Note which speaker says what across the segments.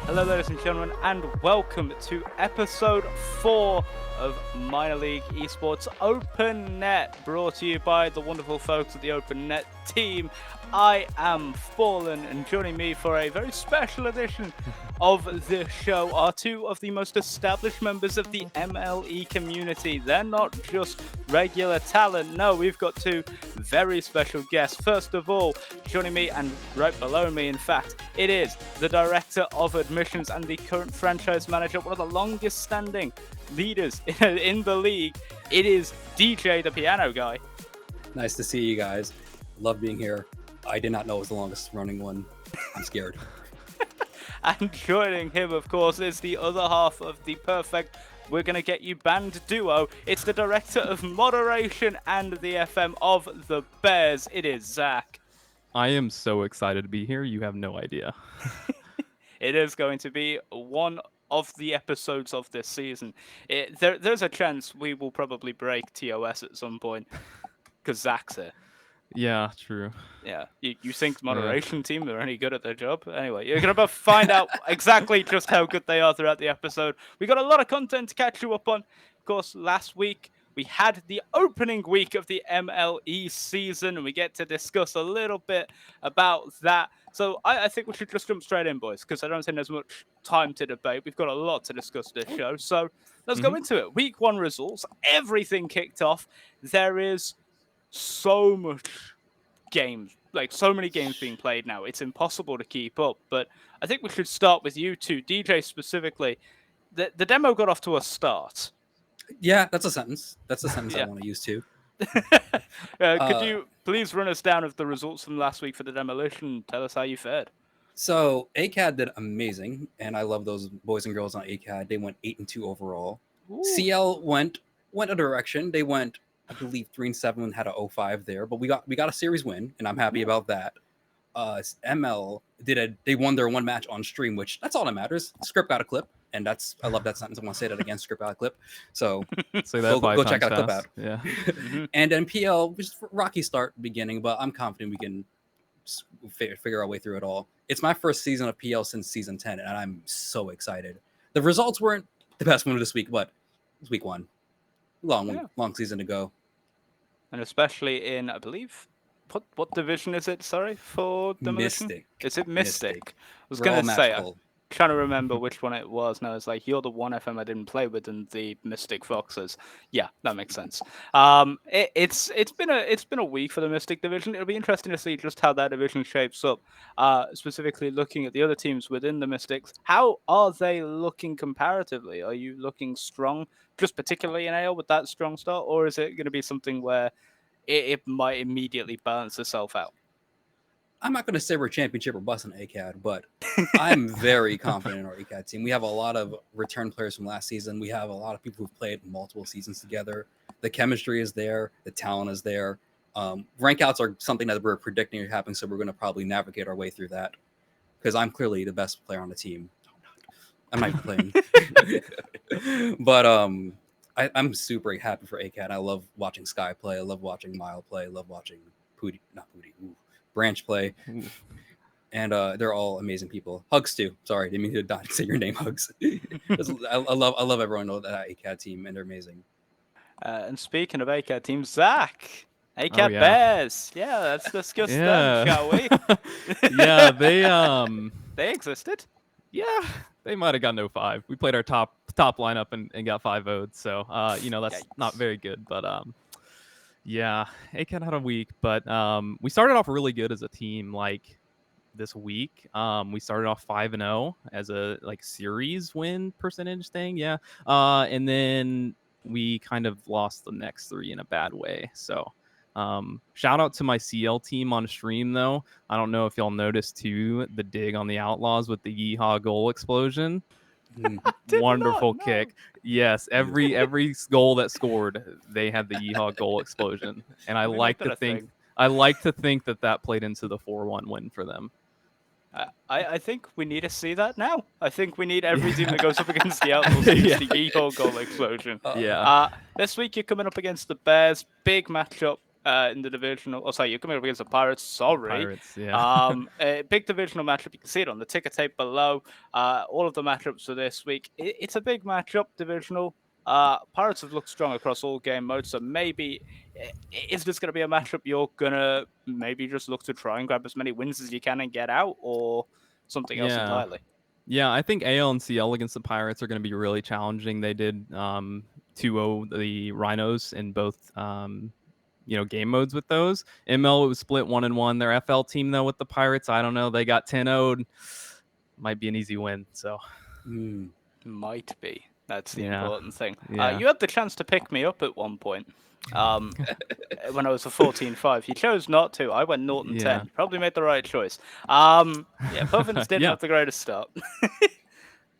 Speaker 1: Hello, ladies and gentlemen, and welcome to episode 4 of Minor League Esports Open Net, brought to you by the wonderful folks at the Open Net team. I am Fallen, and joining me for a very special edition of the show are two of the most established members of the MLE community. They're not just regular talent, no, we've got two very special guests. First of all, joining me and right below me, in fact, it is the Director of Admissions and the current franchise manager, one of the longest standing leaders in the league. It is DJ, the piano guy.
Speaker 2: Nice to see you guys. Love being here. I did not know it was the longest running one. I'm scared.
Speaker 1: And joining him, of course, is the other half of the perfect We're Gonna Get You Banned duo. It's the Director of Moderation and the FM of the Bears. It is Zach.
Speaker 3: I am so excited to be here. You have no idea.
Speaker 1: It is going to be one of the episodes of this season. There's a chance we will probably break TOS at some point because Zach's here.
Speaker 3: Yeah, true.
Speaker 1: Yeah, you think moderation team are any good at their job? Anyway, you're going to find out exactly just how good they are throughout the episode. We got a lot of content to catch you up on. Of course, last week we had the opening week of the MLE season, and we get to discuss a little bit about that. So I think we should just jump straight in, boys, because I don't think there's much time to debate. We've got a lot to discuss this show. So let's go into it. Week 1 results. Everything kicked off. There is so much games, like so many games being played now. It's impossible to keep up. But I think we should start with you two, DJ specifically. The demo got off to a start.
Speaker 2: Yeah, that's a sentence. That's a sentence I want to use too.
Speaker 1: Could you please run us down of the results from last week for the demolition? Tell us how you fared.
Speaker 2: So ACAD did amazing, and I love those boys and girls on ACAD. They went 8-2 overall. Ooh. CL went a direction. They went, I believe, 3-7, had a 0-5 there, but we got a series win, and I'm happy about that. ML they won their one match on stream, which that's all that matters. Script got a clip, and I love that sentence. I want to say that again. Script got a clip. So
Speaker 3: say that
Speaker 2: go check that clip out.
Speaker 3: Yeah.
Speaker 2: And then PL was rocky start beginning, but I'm confident we can figure our way through it all. It's my first season of PL since season 10, and I'm so excited. The results weren't the best one this week, but it's week 1. Long season to go.
Speaker 1: And especially in, I believe, what division is it? Sorry, for demolition?
Speaker 2: Mystic.
Speaker 1: Is it Mystic? I was going to say, I'm trying to remember which one it was. No, it's like, you're the one FM I didn't play with in the Mystic Foxes. Yeah, that makes sense. It's been a week for the Mystic division. It'll be interesting to see just how that division shapes up. Specifically looking at the other teams within the Mystics, how are they looking comparatively? Are you looking strong, just particularly in AL with that strong start, or is it going to be something where it might immediately balance itself out?
Speaker 2: I'm not going to say we're championship or bust in ACAD, but I'm very confident in our ACAD team. We have a lot of return players from last season. We have a lot of people who've played multiple seasons together. The chemistry is there. The talent is there. Rank outs are something that we're predicting are happening, so we're going to probably navigate our way through that because I'm clearly the best player on the team. I'm not even playing. But I'm super happy for ACAD. I love watching Sky play. I love watching Mile play. I love watching Branch play. Ooh. And they're all amazing people. Hugs too. Sorry, didn't mean to say your name, Hugs. I love everyone on that ACAD team, and they're amazing.
Speaker 1: And speaking of ACAD teams, Zach, ACAD Bears. Yeah, let's discuss them, shall we?
Speaker 3: Yeah, they
Speaker 1: existed.
Speaker 3: Yeah, they might have gotten 05. We played our top lineup and got 5 votes. So that's not very good, but yeah, ACAD had a week, but we started off really good as a team. Like this week, we started off 5-0 as a series win percentage thing. Yeah, and then we kind of lost the next 3 in a bad way. So shout out to my CL team on stream though. I don't know if y'all noticed too the dig on the Outlaws with the Yeehaw goal explosion. Wonderful kick. Yes, every goal that scored, they had the Yeehaw goal explosion, and I like to think that played into the 4-1 win for them.
Speaker 1: I think we need to see that now. I think we need every team that goes up against the Outlaws to the Yeehaw goal explosion.
Speaker 3: Yeah.
Speaker 1: This week you're coming up against the Bears. Big matchup. in the divisional. Oh, sorry, you're coming up against the Pirates. Sorry.
Speaker 3: Pirates, yeah.
Speaker 1: A big divisional matchup. You can see it on the ticker tape below. All of the matchups for this week. It's a big matchup, divisional. Pirates have looked strong across all game modes, so maybe is this going to be a matchup you're going to maybe just look to try and grab as many wins as you can and get out, or something else entirely?
Speaker 3: Yeah, I think AL and CL against the Pirates are going to be really challenging. They did 2-0 the Rhinos in both game modes with those. ML, it was split 1-1. Their FL team, though, with the Pirates, I don't know. They got 10-0'd. Might be an easy win. So
Speaker 1: might be. That's the important thing.
Speaker 3: Yeah.
Speaker 1: You had the chance to pick me up at one point. When I was a 14-5. You chose not to. I went 0-10. Probably made the right choice. Puffins didn't have the greatest start.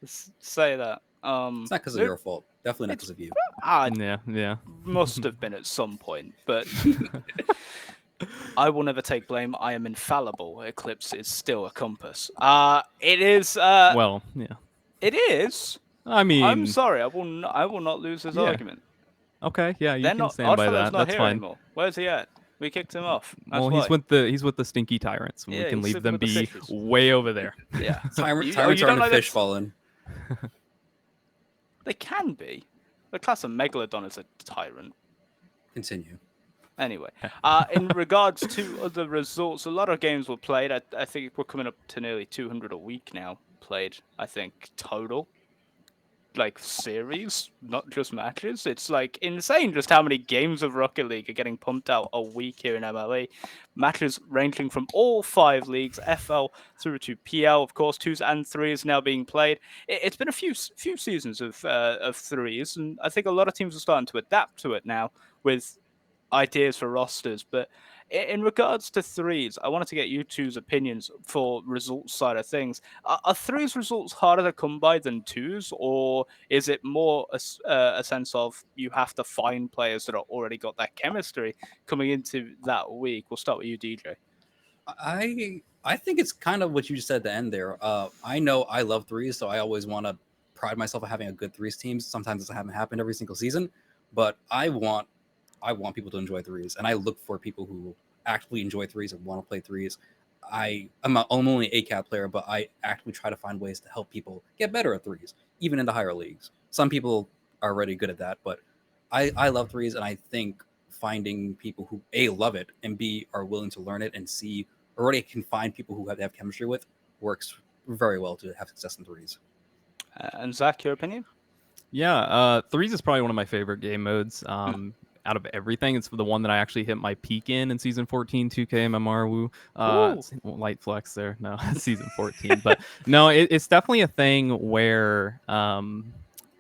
Speaker 1: Let's say that.
Speaker 2: It's not because of your fault. Definitely not because of you.
Speaker 3: Yeah.
Speaker 1: Must have been at some point, but I will never take blame. I am infallible. Eclipse is still a compass. It is. It is.
Speaker 3: I mean,
Speaker 1: I'm sorry. I will not lose his argument.
Speaker 3: Okay, yeah, you can stand by that. That's fine.
Speaker 1: Anymore. Where's he at? We kicked him off.
Speaker 3: He's with the stinky tyrants. We can leave them be way over there.
Speaker 1: Yeah,
Speaker 2: tyrants are in the fish fallen.
Speaker 1: They can be. The class of Megalodon is a tyrant.
Speaker 2: Continue.
Speaker 1: Anyway, in regards to other results, a lot of games were played. I think we're coming up to nearly 200 a week now played. I think total. Like series, not just matches. It's like insane just how many games of Rocket League are getting pumped out a week here in MLE. Matches ranging from all 5 leagues, FL through to PL, of course, 2s and 3s now being played. It's been a few seasons of 3s, and I think a lot of teams are starting to adapt to it now with ideas for rosters. But in regards to 3s, I wanted to get you two's opinions for results side of things. Are 3s results harder to come by than 2s, or is it more a sense of you have to find players that have already got that chemistry coming into that week? We'll start with you, DJ.
Speaker 2: I think it's kind of what you just said at the end there. I know I love 3s, so I always want to pride myself on having a good 3s team. Sometimes it hasn't happened every single season, but I want people to enjoy 3s, and I look for people who actually enjoy 3s and want to play 3s. I'm only an ACAD player, but I actually try to find ways to help people get better at 3s, even in the higher leagues. Some people are already good at that, but I love 3s, and I think finding people who A, love it, and B, are willing to learn it, and C, already can find people who have chemistry with, works very well to have success in 3s.
Speaker 1: And Zach, your opinion?
Speaker 3: Yeah, 3s is probably one of my favorite game modes. Out of everything, it's the one that I actually hit my peak in season 14, 2K MMR. Woo. Light flex there. No, season 14. But no, it's definitely a thing where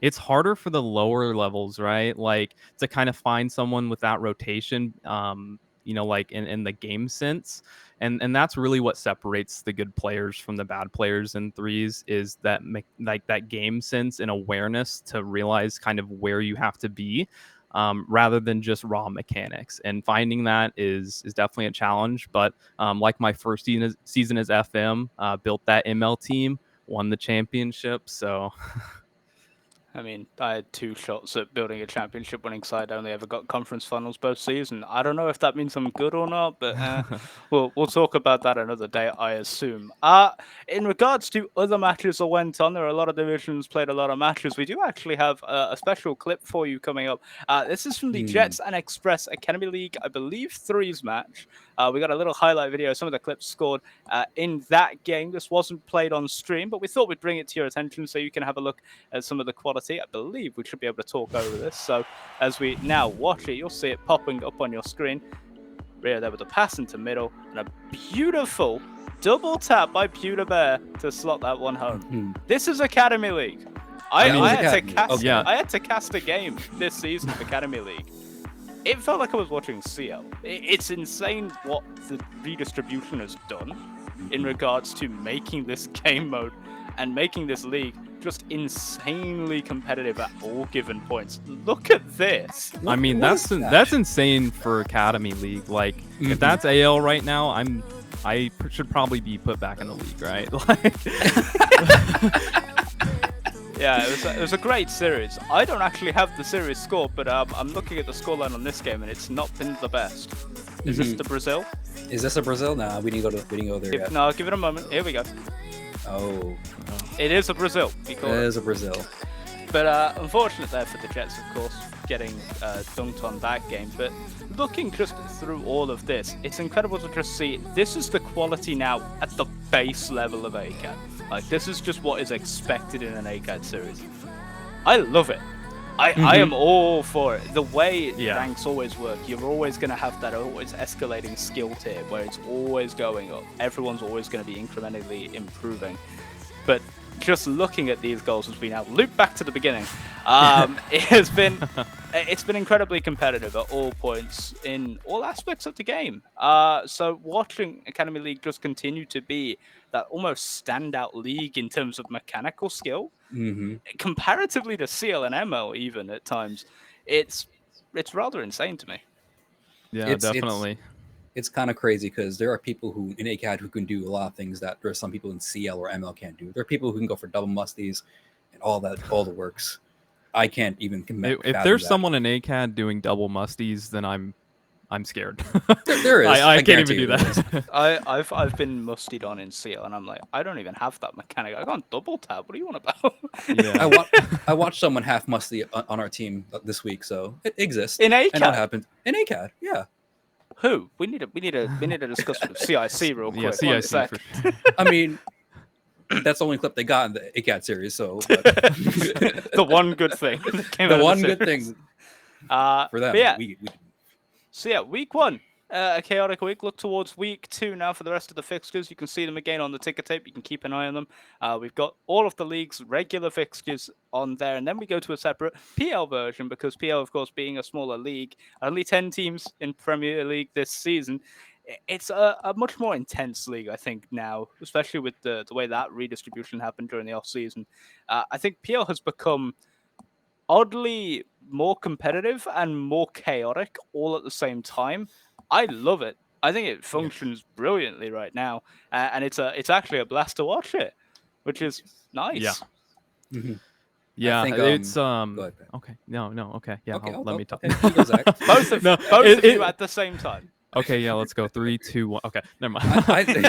Speaker 3: it's harder for the lower levels, right? Like to kind of find someone with that rotation, like in the game sense. And that's really what separates the good players from the bad players in 3s, is that that game sense and awareness to realize kind of where you have to be. Rather than just raw mechanics, and finding that is definitely a challenge. But like my first season as FM, built that ML team, won the championship. So,
Speaker 1: I mean, I had 2 shots at building a championship-winning side. I only ever got conference finals both seasons. I don't know if that means I'm good or not, but we'll talk about that another day, I assume. In regards to other matches that went on, there are a lot of divisions, played a lot of matches. We do actually have a special clip for you coming up. This is from the Jets and Express Academy League, I believe, 3s match. We got a little highlight video, some of the clips scored in that game. This wasn't played on stream, but we thought we'd bring it to your attention so you can have a look at some of the quality. I believe we should be able to talk over this. So as we now watch it, you'll see it popping up on your screen. Rio there with a pass into middle, and a beautiful double tap by Pewter Bear to slot that one home. This is Academy League. I had to cast a game this season of Academy League. It felt like I was watching CL. It's insane what the redistribution has done in regards to making this game mode and making this league just insanely competitive at all given points. Look at this.
Speaker 3: I mean, that's insane for Academy League. Like, if that's AL right now, I should probably be put back in the league, right? Like,
Speaker 1: Yeah, it was a great series. I don't actually have the series score, but I'm looking at the scoreline on this game, and it's not been the best. Is this the Brazil?
Speaker 2: Is this a Brazil? Nah, we didn't go there yet.
Speaker 1: No, give it a moment. Here we go.
Speaker 2: Oh,
Speaker 1: It is a Brazil.
Speaker 2: it is a Brazil.
Speaker 1: But unfortunate there for the Jets, of course, getting dunked on that game. But looking just through all of this, it's incredible to just see this is the quality now at the base level of ACAD. Like, this is just what is expected in an ACAD series. I love it. I am all for it. The way ranks always work, you're always going to have that always escalating skill tier where it's always going up. Everyone's always going to be incrementally improving. But just looking at these goals as we now loop back to the beginning, it's been incredibly competitive at all points in all aspects of the game. So watching Academy League just continue to be that almost standout league in terms of mechanical skill, comparatively to CL and ML even at times, it's rather insane to me.
Speaker 3: Yeah, definitely.
Speaker 2: It's kind of crazy because there are people who in ACAD who can do a lot of things that there are some people in CL or ML can't do. There are people who can go for double musties and all the works. I can't even
Speaker 3: if there's someone in ACAD doing double musties, then I'm scared.
Speaker 2: There is.
Speaker 3: I can't even do that.
Speaker 1: I've been mustied on in CL, and I'm like, I don't even have that mechanic. I can't double tap. What are you on about?
Speaker 3: Yeah.
Speaker 2: I watched someone half musty on our team this week, so it exists.
Speaker 1: In ACAD?
Speaker 2: And what happened in ACAD? Yeah.
Speaker 1: Who? We need to discuss with CIC real quick.
Speaker 3: Yeah, CIC. For sure.
Speaker 2: I mean, that's the only clip they got in the ACAD series. So
Speaker 1: the one good thing.
Speaker 2: The one good thing for them.
Speaker 1: But yeah.
Speaker 2: We
Speaker 1: So yeah, week 1, a chaotic week. Look towards week 2 now for the rest of the fixtures. You can see them again on the ticker tape. You can keep an eye on them. We've got all of the league's regular fixtures on there, and then we go to a separate PL version because PL, of course, being a smaller league, only 10 teams in Premier League this season. It's a much more intense league, I think, now, especially with the way that redistribution happened during the off season. I think PL has become oddly more competitive and more chaotic all at the same time. I love it. I think it functions brilliantly right now, and it's actually a blast to watch it, which is nice.
Speaker 3: Yeah.
Speaker 2: Mm-hmm.
Speaker 3: Yeah,
Speaker 2: think,
Speaker 3: it's
Speaker 2: Go ahead, Ben.
Speaker 3: okay. No, okay. Yeah,
Speaker 2: Okay,
Speaker 3: let me talk.
Speaker 2: Okay, you go, Zach.
Speaker 1: Both of you at the same time.
Speaker 3: Okay, yeah, let's go. 3, 2, 1. Okay, never mind.
Speaker 2: I think-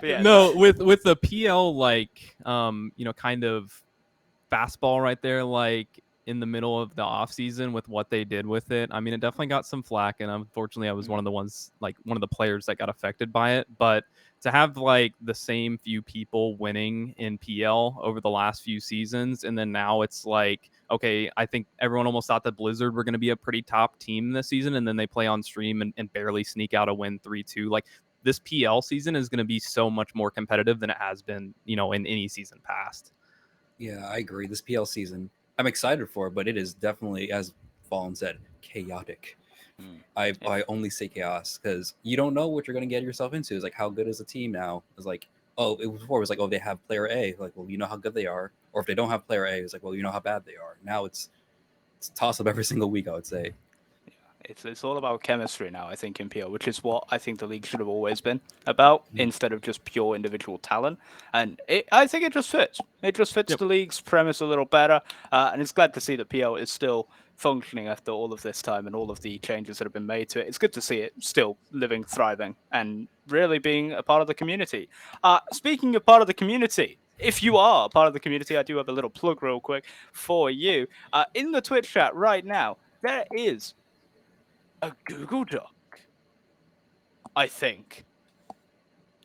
Speaker 1: Yeah,
Speaker 3: no, with the PL, like, kind of fastball right there, like in the middle of the off season with what they did with it. I mean, it definitely got some flack, and unfortunately, I was one of the players that got affected by it. But to have like the same few people winning in PL over the last few seasons, and then now it's like, okay, I think everyone almost thought that Blizzard were going to be a pretty top team this season, and then they play on stream and barely sneak out a win 3-2. Like, this PL season is going to be so much more competitive than it has been, in any season past.
Speaker 2: Yeah, I agree. This PL season, I'm excited for it, but it is definitely, as Fallen said, chaotic. I only say chaos because you don't know what you're going to get yourself into. It's like, how good is the team now? It's like, before it was like, oh, they have player A. Like, well, you know how good they are. Or if they don't have player A, it's like, well, you know how bad they are. Now it's toss up every single week, I would say.
Speaker 1: It's all about chemistry now, I think, in PL, which is what I think the league should have always been about, instead of just pure individual talent. And I think it just fits. It just fits the league's premise a little better. And it's glad to see that PL is still functioning after all of this time and all of the changes that have been made to it. It's good to see it still living, thriving, and really being a part of the community. Speaking of part of the community, if you are a part of the community, I do have a little plug real quick for you. In the Twitch chat right now, there is a Google Doc, I think.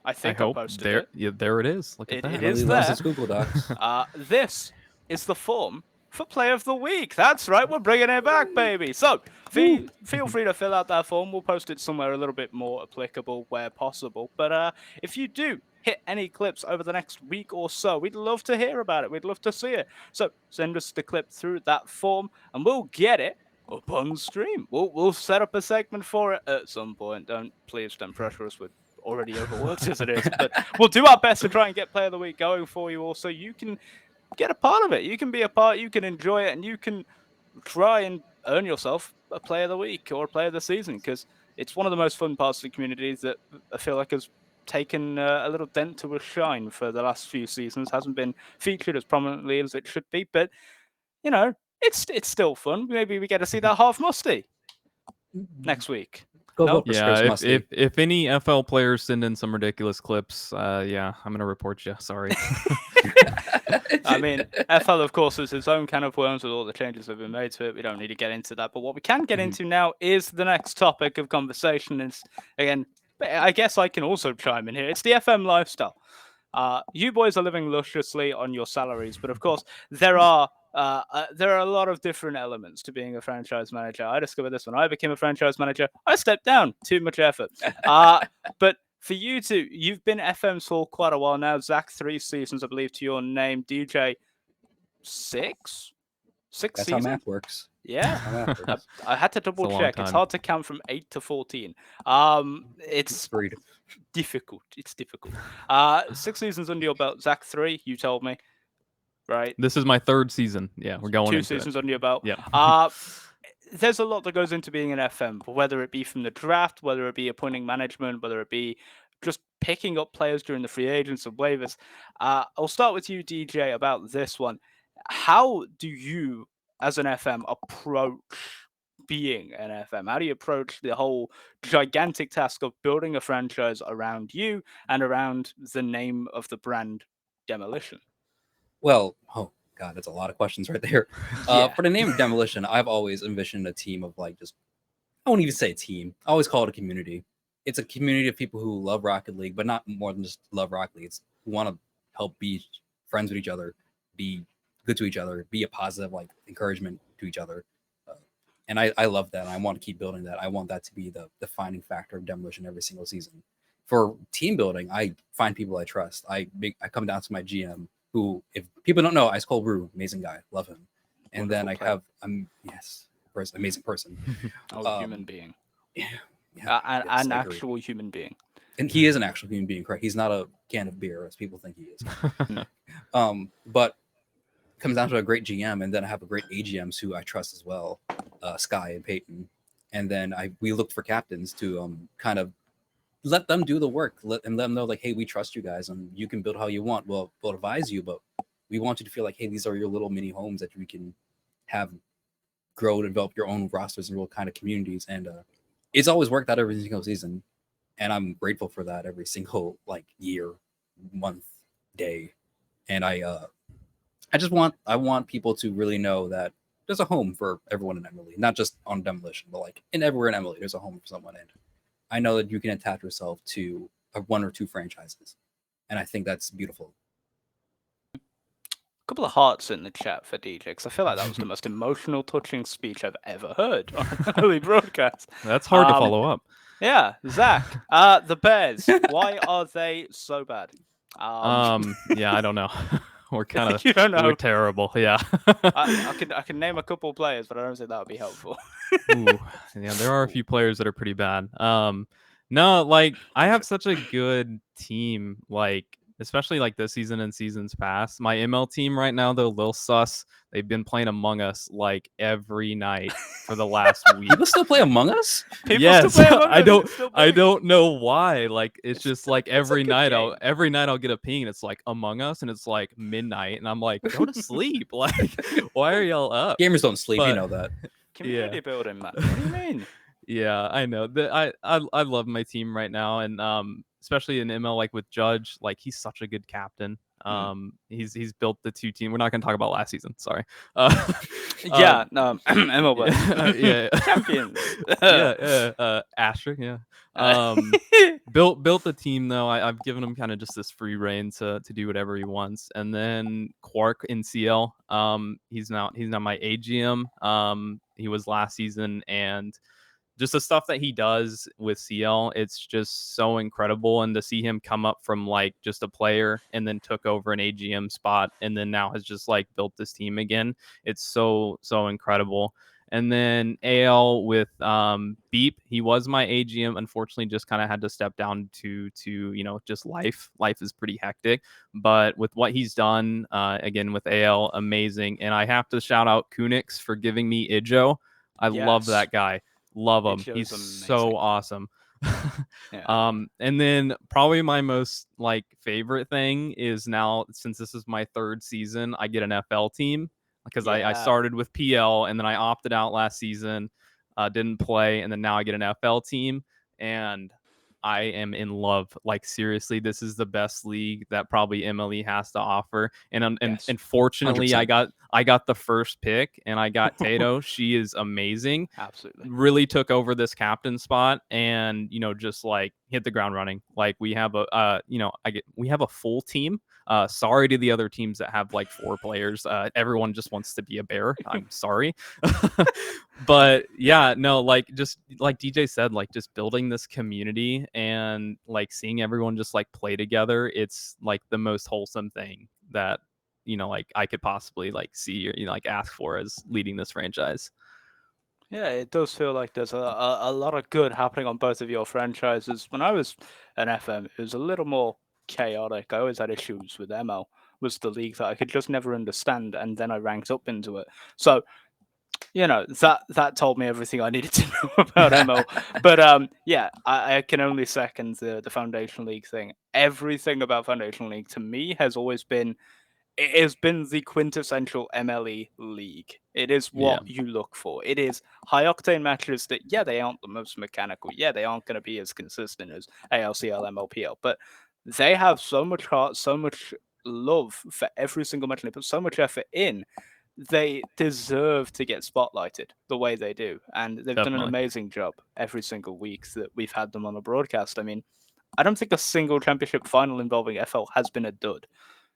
Speaker 1: I
Speaker 3: hope
Speaker 1: posted
Speaker 3: there.
Speaker 1: it.
Speaker 3: Yeah, there it is. Look at that.
Speaker 1: It is
Speaker 2: Really loves
Speaker 1: there.
Speaker 2: his Google Docs.
Speaker 1: This is the form for Player of the Week. That's right, we're bringing it back, baby. So feel free to fill out that form. We'll post it somewhere a little bit more applicable where possible. But if you do hit any clips over the next week or so, we'd love to hear about it. We'd love to see it. So send us the clip through that form, and we'll get it up on stream. We'll set up a segment for it at some point. Please don't pressure us. We're already overworked as it is, but we'll do our best to try and get Player of the Week going for you all, so you can get a part of it. You can be a part. You can enjoy it, and you can try and earn yourself a Player of the Week or a Player of the Season, because it's one of the most fun parts of the communities that I feel like has taken a little dent to his shine for the last few seasons. Hasn't been featured as prominently as it should be, but you know, it's still fun. Maybe we get to see that half musty next week.
Speaker 2: Go
Speaker 1: No?
Speaker 2: vote for
Speaker 3: Yeah,
Speaker 2: Space
Speaker 3: if,
Speaker 2: Musty.
Speaker 3: if any FL players send in some ridiculous clips, yeah, I'm gonna report you. Sorry.
Speaker 1: I mean, FL, of course, is its own can of worms with all the changes that have been made to it. We don't need to get into that. But what we can get into now is the next topic of conversation. Is again, I guess I can also chime in here. It's the FM lifestyle. You boys are living lusciously on your salaries, but of course, there are a lot of different elements to being a franchise manager. I discovered this when I became a franchise manager. I stepped down. Too much effort. But for you two, you've been FMs for quite a while now. Zach, 3 seasons, I believe, to your name. DJ, 6? 6
Speaker 2: That's
Speaker 1: seasons?
Speaker 2: how math works.
Speaker 1: Yeah.
Speaker 2: How math works.
Speaker 1: I had to double
Speaker 3: a long
Speaker 1: check. It's
Speaker 3: time.
Speaker 1: hard to count from 8 to 14. It's
Speaker 2: Agreed.
Speaker 1: difficult. It's difficult. 6 seasons under your belt. Zach, 3, you told me. Right?
Speaker 3: This is my 3rd season. Yeah, we're going
Speaker 1: 2
Speaker 3: into
Speaker 1: seasons under your belt.
Speaker 3: Yeah.
Speaker 1: There's a lot that goes into being an FM, whether it be from the draft, whether it be appointing management, whether it be just picking up players during the free agents and waivers. I'll start with you, DJ, about this one. How do you, as an FM, approach being an FM? How do you approach the whole gigantic task of building a franchise around you and around the name of the brand Demolition?
Speaker 2: Well, oh God, that's a lot of questions right there.
Speaker 1: Yeah.
Speaker 2: For the name Demolition, I've always envisioned a team of like just, I won't even say a team. I always call it a community. It's a community of people who love Rocket League, but not more than just love Rocket League. It's who want to help be friends with each other, be good to each other, be a positive like encouragement to each other. And I love that. I want to keep building that. I want that to be the defining factor of Demolition every single season. For team building, I find people I trust. I come down to my GM, who, if people don't know, Ice Cold Brew, amazing guy, love him. And then I have, amazing person.
Speaker 1: Human being.
Speaker 2: Yeah,
Speaker 1: An
Speaker 2: I agree.
Speaker 1: actual human being.
Speaker 2: And he is an actual human being, correct? He's not a can of beer, as people think he is. But it comes down to a great GM, and then I have a great AGMs who I trust as well, Sky and Peyton. And then we looked for captains to kind of let them do the work, let them know like, hey, we trust you guys, and you can build how you want. We'll advise you, but we want you to feel like, hey, these are your little mini homes that we can have grow and develop your own rosters and real kind of communities. And it's always worked out every single season, and I'm grateful for that every single like year, month, day. And I want people to really know that there's a home for everyone in MLE, not just on Demolition, but like everywhere in MLE, there's a home for someone. And I know that you can attach yourself to one or two franchises, and I think that's beautiful.
Speaker 1: A couple of hearts in the chat for DJ, because I feel like that was the most emotional, touching speech I've ever heard on an early broadcast.
Speaker 3: That's hard to follow up.
Speaker 1: Yeah, Zach, the Bears, why are they so bad?
Speaker 3: Yeah, I don't know. We're kind of
Speaker 1: You don't know.
Speaker 3: We're terrible. Yeah.
Speaker 1: I can name a couple of players, but I don't think that would be helpful.
Speaker 3: Ooh, yeah, there are a few players that are pretty bad. No, like I have such a good team, like especially like this season and seasons past. My ML team right now, they're a little sus. They've been playing Among Us like every night for the last week.
Speaker 2: People still play Among Us?
Speaker 3: Yes,
Speaker 1: still play Among Us, it's still
Speaker 3: I
Speaker 1: big.
Speaker 3: don't know why. Like it's just like every
Speaker 1: good
Speaker 3: night
Speaker 1: game.
Speaker 3: every night I'll get a ping and it's like Among Us and it's like midnight and I'm like, go to sleep. Like why are y'all up?
Speaker 2: Gamers don't sleep,
Speaker 3: But-
Speaker 2: you know that.
Speaker 1: Community building, man. What do you mean?
Speaker 3: Yeah, I know. I love my team right now, and especially in ML, like with Judge, like he's such a good captain. He's built the 2 team. We're not gonna talk about last season. Sorry.
Speaker 1: Yeah, no, MLB.
Speaker 3: Yeah,
Speaker 1: Champions.
Speaker 3: Asterisk. Yeah. Built the team though. I've given him kind of just this free reign to do whatever he wants. And then Quark in CL. He's now my AGM. He was last season, and just the stuff that he does with CL, it's just so incredible. And to see him come up from like just a player and then took over an AGM spot and then now has just like built this team again. It's so incredible. And then AL with Beep, he was my AGM. Unfortunately, just kind of had to step down to just life. Life is pretty hectic. But with what he's done, again with AL, amazing. And I have to shout out Kunix for giving me Ijo. I love
Speaker 1: Yes.
Speaker 3: that guy. Love him.
Speaker 1: Ijo's
Speaker 3: He's
Speaker 1: amazing.
Speaker 3: so awesome.
Speaker 1: Yeah.
Speaker 3: And then probably my most like favorite thing is now, since this is my third season, I get an FL team because I
Speaker 1: Yeah.
Speaker 3: started with PL and then I opted out last season, didn't play, and then now I get an FL team, and I am in love. Like seriously, this is the best league that probably MLE has to offer.
Speaker 1: Yes.
Speaker 3: And fortunately,
Speaker 2: 100%.
Speaker 3: I got the first pick, and I got Tato. She is amazing.
Speaker 1: Absolutely.
Speaker 3: Really took over this captain spot, and just like hit the ground running. Like we have we have a full team. Sorry to the other teams that have like 4 players. Everyone just wants to be a bear. I'm sorry. But yeah, no, like just like DJ said, like just building this community and like seeing everyone just like play together, it's like the most wholesome thing that like I could possibly like see or like ask for as leading this franchise.
Speaker 1: Yeah, it does feel like there's a lot of good happening on both of your franchises. When I was an FM, it was a little more chaotic. I always had issues with ML, was the league that I could just never understand, and then I ranked up into it. So, that told me everything I needed to know about ML. But yeah, I can only second the Foundation League thing. Everything about Foundation League to me has always been it has been the quintessential MLE league. It is
Speaker 3: Yeah,
Speaker 1: what you look for. It is high octane matches that, yeah, they aren't the most mechanical. Yeah, they aren't going to be as consistent as ALCL, MLPL, but they have so much heart, so much love for every single match, and they put so much effort in. They deserve to get spotlighted the way they do, and they've done an
Speaker 3: definitely.
Speaker 1: amazing job every single week that we've had them on the broadcast. I mean, I don't think a single championship final involving FL has been a dud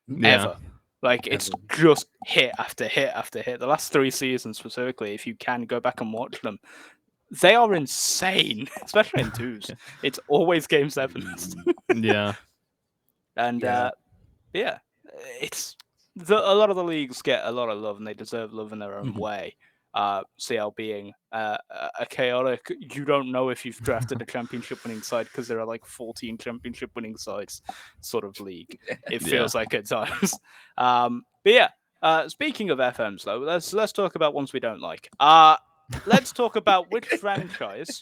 Speaker 3: Yeah.
Speaker 1: ever. Like it's
Speaker 2: Ever.
Speaker 1: just hit after hit after hit. The last 3 seasons specifically, if you can go back and watch them, they are insane, especially in twos. It's always game sevens.
Speaker 3: Yeah.
Speaker 1: And
Speaker 2: Yeah.
Speaker 1: yeah, it's a lot of the leagues get a lot of love and they deserve love in their own
Speaker 2: Mhm.
Speaker 1: way. CL being a chaotic, you don't know if you've drafted a championship winning side because there are like 14 championship winning sides sort of league. It
Speaker 3: Yeah.
Speaker 1: feels like at times. But yeah, speaking of FMs though, let's talk about ones we don't like. Let's talk about which franchise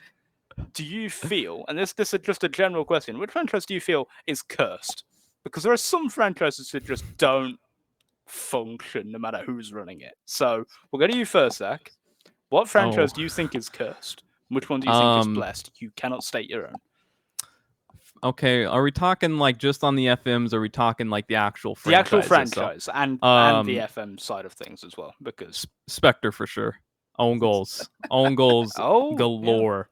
Speaker 1: do you feel, and this is just a general question, which franchise do you feel is cursed? Because there are some franchises that just don't function no matter who's running it. So we'll go to you first, Zach. What franchise
Speaker 3: Oh.
Speaker 1: do you think is cursed? Which one do you think is
Speaker 3: Um.
Speaker 1: blessed? You cannot state your own.
Speaker 3: Okay. Are we talking like just on the FMs? Or are we talking like the actual
Speaker 1: The actual
Speaker 3: franchise itself?
Speaker 1: franchise and the
Speaker 3: Um.
Speaker 1: FM side of things as well, because
Speaker 3: Spectre for sure. Own goals. Own goals
Speaker 1: oh yeah.
Speaker 3: galore.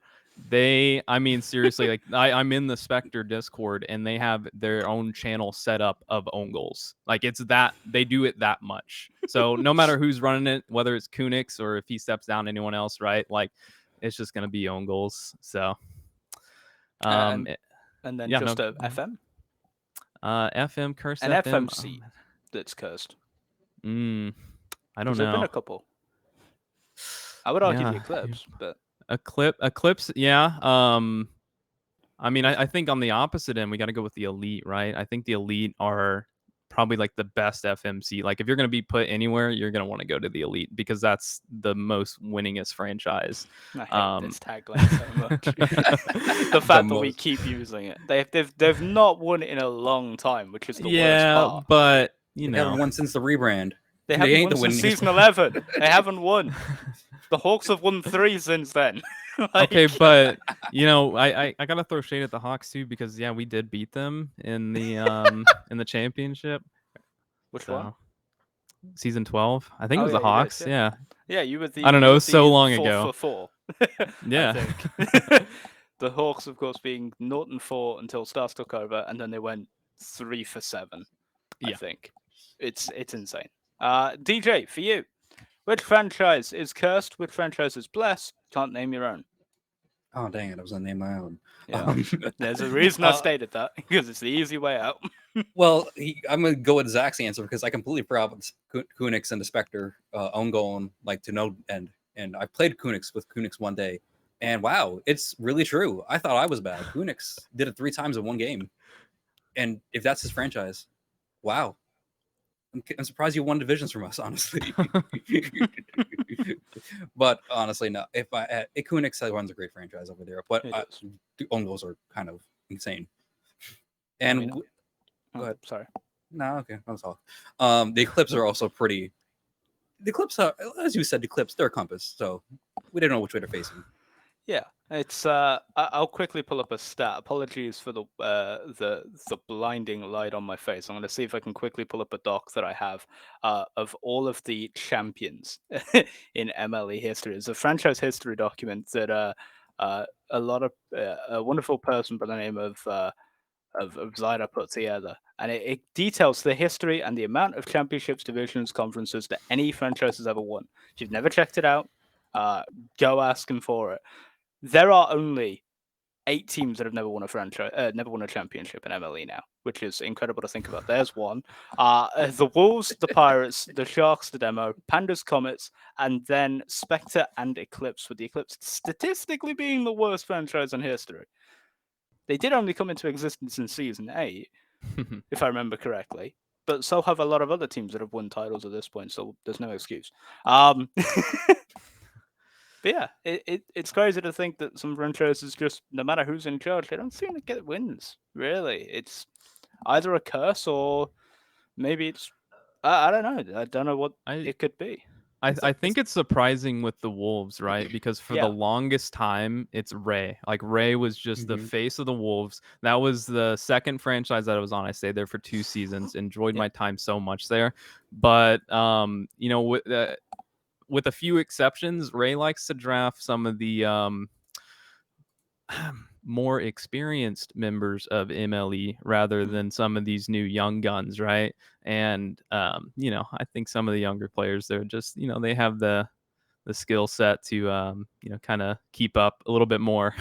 Speaker 3: I mean, seriously, like I'm in the Spectre Discord and they have their own channel set up of own goals. Like it's that they do it that much. So no matter who's running it, whether it's Kunix or if he steps down anyone else, right? Like it's just gonna be own goals. So
Speaker 1: and
Speaker 3: it-
Speaker 1: and then
Speaker 3: yeah,
Speaker 1: just
Speaker 3: no.
Speaker 1: a FM,
Speaker 3: FM, curse
Speaker 1: an
Speaker 3: FM.
Speaker 1: FMC that's cursed.
Speaker 3: I
Speaker 1: Because
Speaker 3: don't
Speaker 1: there've been
Speaker 3: know.
Speaker 1: a couple. I would argue the
Speaker 3: Yeah.
Speaker 1: Eclipse, but
Speaker 3: Eclipse, yeah. I mean, I think on the opposite end, we got to go with the Elite, right? I think the Elite are probably like the best FMC. Like, if you're going to be put anywhere, you're going to want to go to the Elite because that's the most winningest franchise.
Speaker 1: I hate this tagline so much. The fact that we
Speaker 2: most.
Speaker 1: keep using it. They've not won it in a long time, which is the worst
Speaker 3: Yeah,
Speaker 1: part.
Speaker 3: but
Speaker 2: They haven't won since the rebrand.
Speaker 1: They
Speaker 2: They
Speaker 1: haven't
Speaker 2: ain't
Speaker 1: won
Speaker 2: the
Speaker 1: since
Speaker 2: winningest
Speaker 1: season 11. They haven't won. The Hawks have won 3 since then.
Speaker 3: okay,
Speaker 1: Like,
Speaker 3: but I gotta throw shade at the Hawks too because yeah, we did beat them in the championship.
Speaker 1: which one?
Speaker 3: So season 12, I think it
Speaker 1: Oh
Speaker 3: was
Speaker 1: yeah,
Speaker 3: the
Speaker 1: you did.
Speaker 3: Hawks.
Speaker 1: Yeah,
Speaker 3: Yeah,
Speaker 1: yeah. You were the
Speaker 3: I don't know.
Speaker 1: you
Speaker 3: It
Speaker 1: were
Speaker 3: was so
Speaker 1: the
Speaker 3: long
Speaker 1: 4
Speaker 3: ago.
Speaker 1: for 4. I
Speaker 3: Yeah.
Speaker 1: think. The Hawks, of course, being 0-4 until Stars took over, and then they went 3 for 7. I
Speaker 3: Yeah.
Speaker 1: think it's insane. DJ, for you, which franchise is cursed? Which franchise is blessed? Can't name your own.
Speaker 2: Oh dang it! I was gonna name my own.
Speaker 1: Yeah, there's a reason I
Speaker 2: uh,
Speaker 1: stated that because it's the easy way out.
Speaker 2: Well, I'm gonna go with Zach's answer because I completely forgot about Kunix and the Spectre own goal like to no end. And I played Kunix with Kunix one day, and wow, it's really true. I thought I was bad. Kunix did it 3 times in one game, and if that's his franchise, wow, I'm surprised you won divisions from us, honestly. But honestly, no. If Ekunix runs a great franchise over there, but
Speaker 1: It is.
Speaker 2: the Ongos are kind of insane.
Speaker 1: I
Speaker 2: And
Speaker 1: mean,
Speaker 2: go ahead.
Speaker 1: sorry.
Speaker 2: No, okay, that's all. The Eclipse are also pretty. The Eclipse are, as you said, the Eclipse, they're a compass, so we didn't know which way they're facing.
Speaker 1: Yeah, it's. I'll quickly pull up a stat. Apologies for the blinding light on my face. I'm going to see if I can quickly pull up a doc that I have of all of the champions in MLE history. It's a franchise history document that a lot of a wonderful person by the name of Zyra put together, and it details the history and the amount of championships, divisions, conferences that any franchise has ever won. If you've never checked it out, go asking for it. There are only 8 teams that have never won a never won a championship in MLE now, which is incredible to think about. There's one: the Wolves, the Pirates, the Sharks, the Demo, Pandas, Comets, and then Spectre and Eclipse. With the Eclipse statistically being the worst franchise in history. They did only come into existence in season 8, if I remember correctly. But so have a lot of other teams that have won titles at this point, so there's no excuse. But yeah, it's crazy to think that some franchises just, no matter who's in charge, they don't seem to get wins. Really, it's either a curse or maybe it's I don't know. I don't know what it could be.
Speaker 3: I think it's surprising with the Wolves, right? Because for the
Speaker 1: Yeah.
Speaker 3: longest time, it's Ray. Like Ray was just the face of the Wolves. That was the second franchise that I was on. I stayed there for 2 seasons. Enjoyed my time so much there. But you know, with a few exceptions, Ray likes to draft some of the more experienced members of MLE rather than some of these new young guns, right? And you know, I think some of the younger players, they're just, you know, they have the skill set to you know, kind of keep up a little bit more.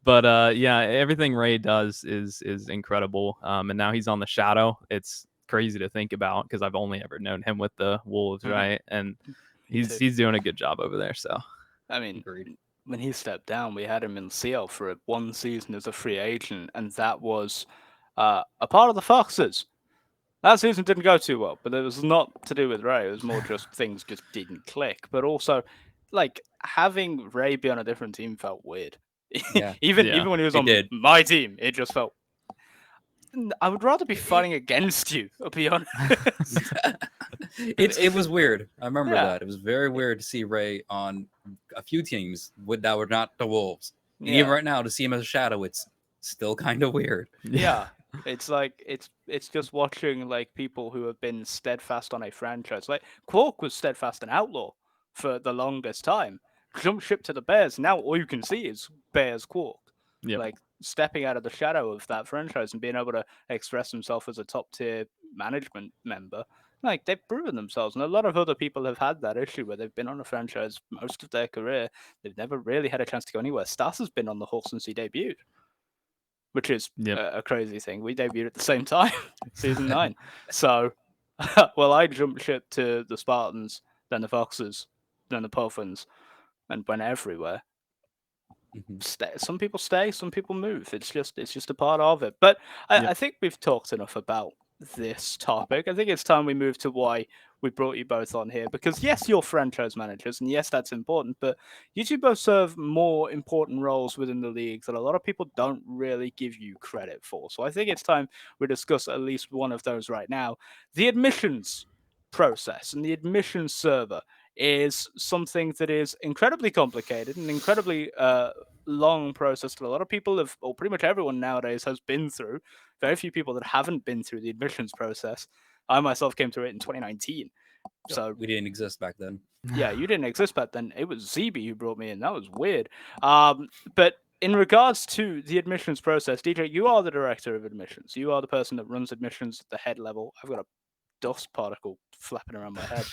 Speaker 3: But yeah, everything Ray does is incredible. And now he's on the Shadow. It's crazy to think about because I've only ever known him with the Wolves, right? And he's doing a good job over there. So
Speaker 1: I mean,
Speaker 2: Agreed.
Speaker 1: when he stepped down, we had him in CL for one season as a free agent, and that was a part of the Foxes. That season didn't go too well, but it was not to do with Ray. It was more just things just didn't click. But also, like, having Ray be on a different team felt weird.
Speaker 2: Yeah.
Speaker 1: Even when he was
Speaker 2: It
Speaker 1: on
Speaker 2: did.
Speaker 1: my team, it just felt. I would rather be fighting against you, I'll be honest.
Speaker 2: It was weird. I remember
Speaker 1: Yeah.
Speaker 2: that. It was very weird to see Ray on a few teams that were not the Wolves. And
Speaker 1: Yeah.
Speaker 2: even right now, to see him as a Shadow, it's still kind of weird.
Speaker 1: Yeah. It's like it's just watching like people who have been steadfast on a franchise. Like Quark was steadfast and outlaw for the longest time. Jump ship to the Bears. Now all you can see is Bears Quark.
Speaker 3: Yep.
Speaker 1: Like stepping out of the shadow of that franchise and being able to express himself as a top tier management member. Like they've proven themselves, and a lot of other people have had that issue where they've been on a franchise most of their career. They've never really had a chance to go anywhere. Stas has been on the horse since he debuted, which is a crazy thing. We debuted at the same time, season 9. So, well, I jumped ship to the Spartans, then the Foxes, then the Puffins, and went everywhere. Some people stay, some people move. It's just a part of it. But I think we've talked enough about this topic. I think it's time we move to why we brought you both on here, because yes, you're franchise managers, and yes, that's important, but you two both serve more important roles within the league that a lot of people don't really give you credit for. So I think it's time we discuss at least one of those right now. The admissions process and the admissions server is something that is incredibly complicated and incredibly long process that a lot of people have, or pretty much everyone nowadays has been through. Very few people that haven't been through the admissions process. I myself came through it in 2019. So
Speaker 2: we didn't exist back then.
Speaker 1: Yeah, you didn't exist back then. It was ZB who brought me in. That was weird. But in regards to the admissions process, DJ, you are the director of admissions. You are the person that runs admissions at the head level. I've got a dust particle flapping around my head.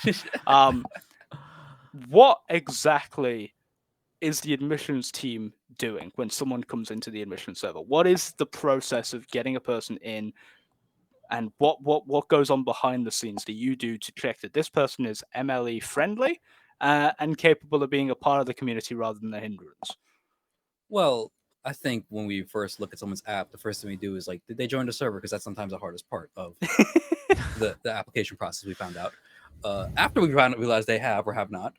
Speaker 1: What exactly is the admissions team doing when someone comes into the admissions server? What is the process of getting a person in, and what goes on behind the scenes do you do to check that this person is MLE friendly and capable of being a part of the community rather than a hindrance?
Speaker 2: Well, I think when we first look at someone's app, the first thing we do is like, did they join the server? Because that's sometimes the hardest part of the application process. We found out after we realized they have or have not.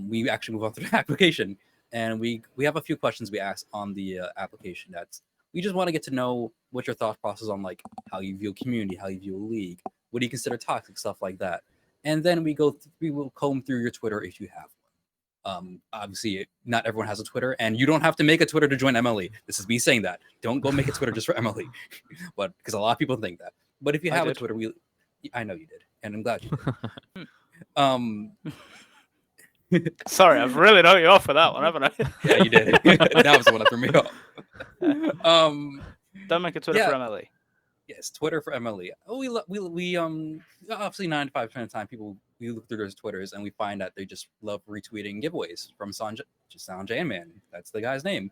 Speaker 2: We actually move on to the application, and we have a few questions we ask on the application. That's we just want to get to know what your thought process on like how you view a community, how you view a league, what do you consider toxic, stuff like that. And then we will comb through your Twitter if you have one. Obviously, not everyone has a Twitter, and you don't have to make a Twitter to join MLE. This is me saying that. Don't go make a Twitter just for MLE, but because a lot of people think that. But if you have a Twitter, I know you did, and I'm glad you did.
Speaker 1: Sorry, I've really knocked you off for that one, haven't I?
Speaker 2: Yeah, you did. That was the one that threw me off.
Speaker 1: Don't make a Twitter for MLE.
Speaker 2: Yes, Twitter for MLE. Oh, we obviously 95% of the time we look through those Twitters and we find that they just love retweeting giveaways from Sanjan Man. That's the guy's name.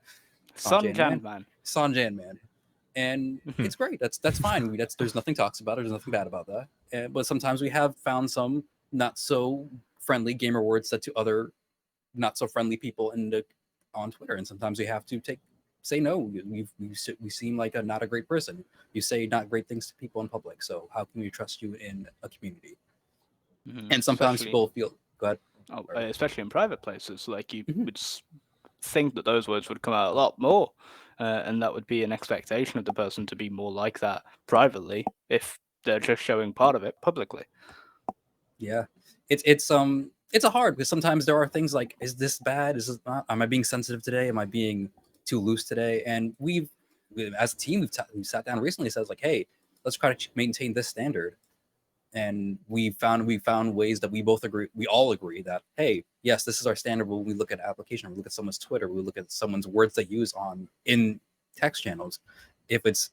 Speaker 1: Sanjan Man.
Speaker 2: Sanjan Man. And it's great. That's fine. There's nothing toxic about it. There's nothing bad about that. But sometimes we have found some not so friendly game rewards set to other not so friendly people on Twitter, and sometimes we have to say no. We seem like not a great person. You say not great things to people in public. So how can we trust you in a community? And sometimes people feel go ahead.
Speaker 1: Oh, especially in private places, like you would think that those words would come out a lot more, and that would be an expectation of the person to be more like that privately if they're just showing part of it publicly.
Speaker 2: Yeah, it's a hard because sometimes there are things like, is this bad? Is this not? Am I being sensitive today? Am I being too loose today? And we as a team, we've sat down recently and says like, hey, let's try to maintain this standard. And we found ways that we all agree that, hey, yes, this is our standard. When we look at application, we look at someone's Twitter, we look at someone's words they use in text channels, if it's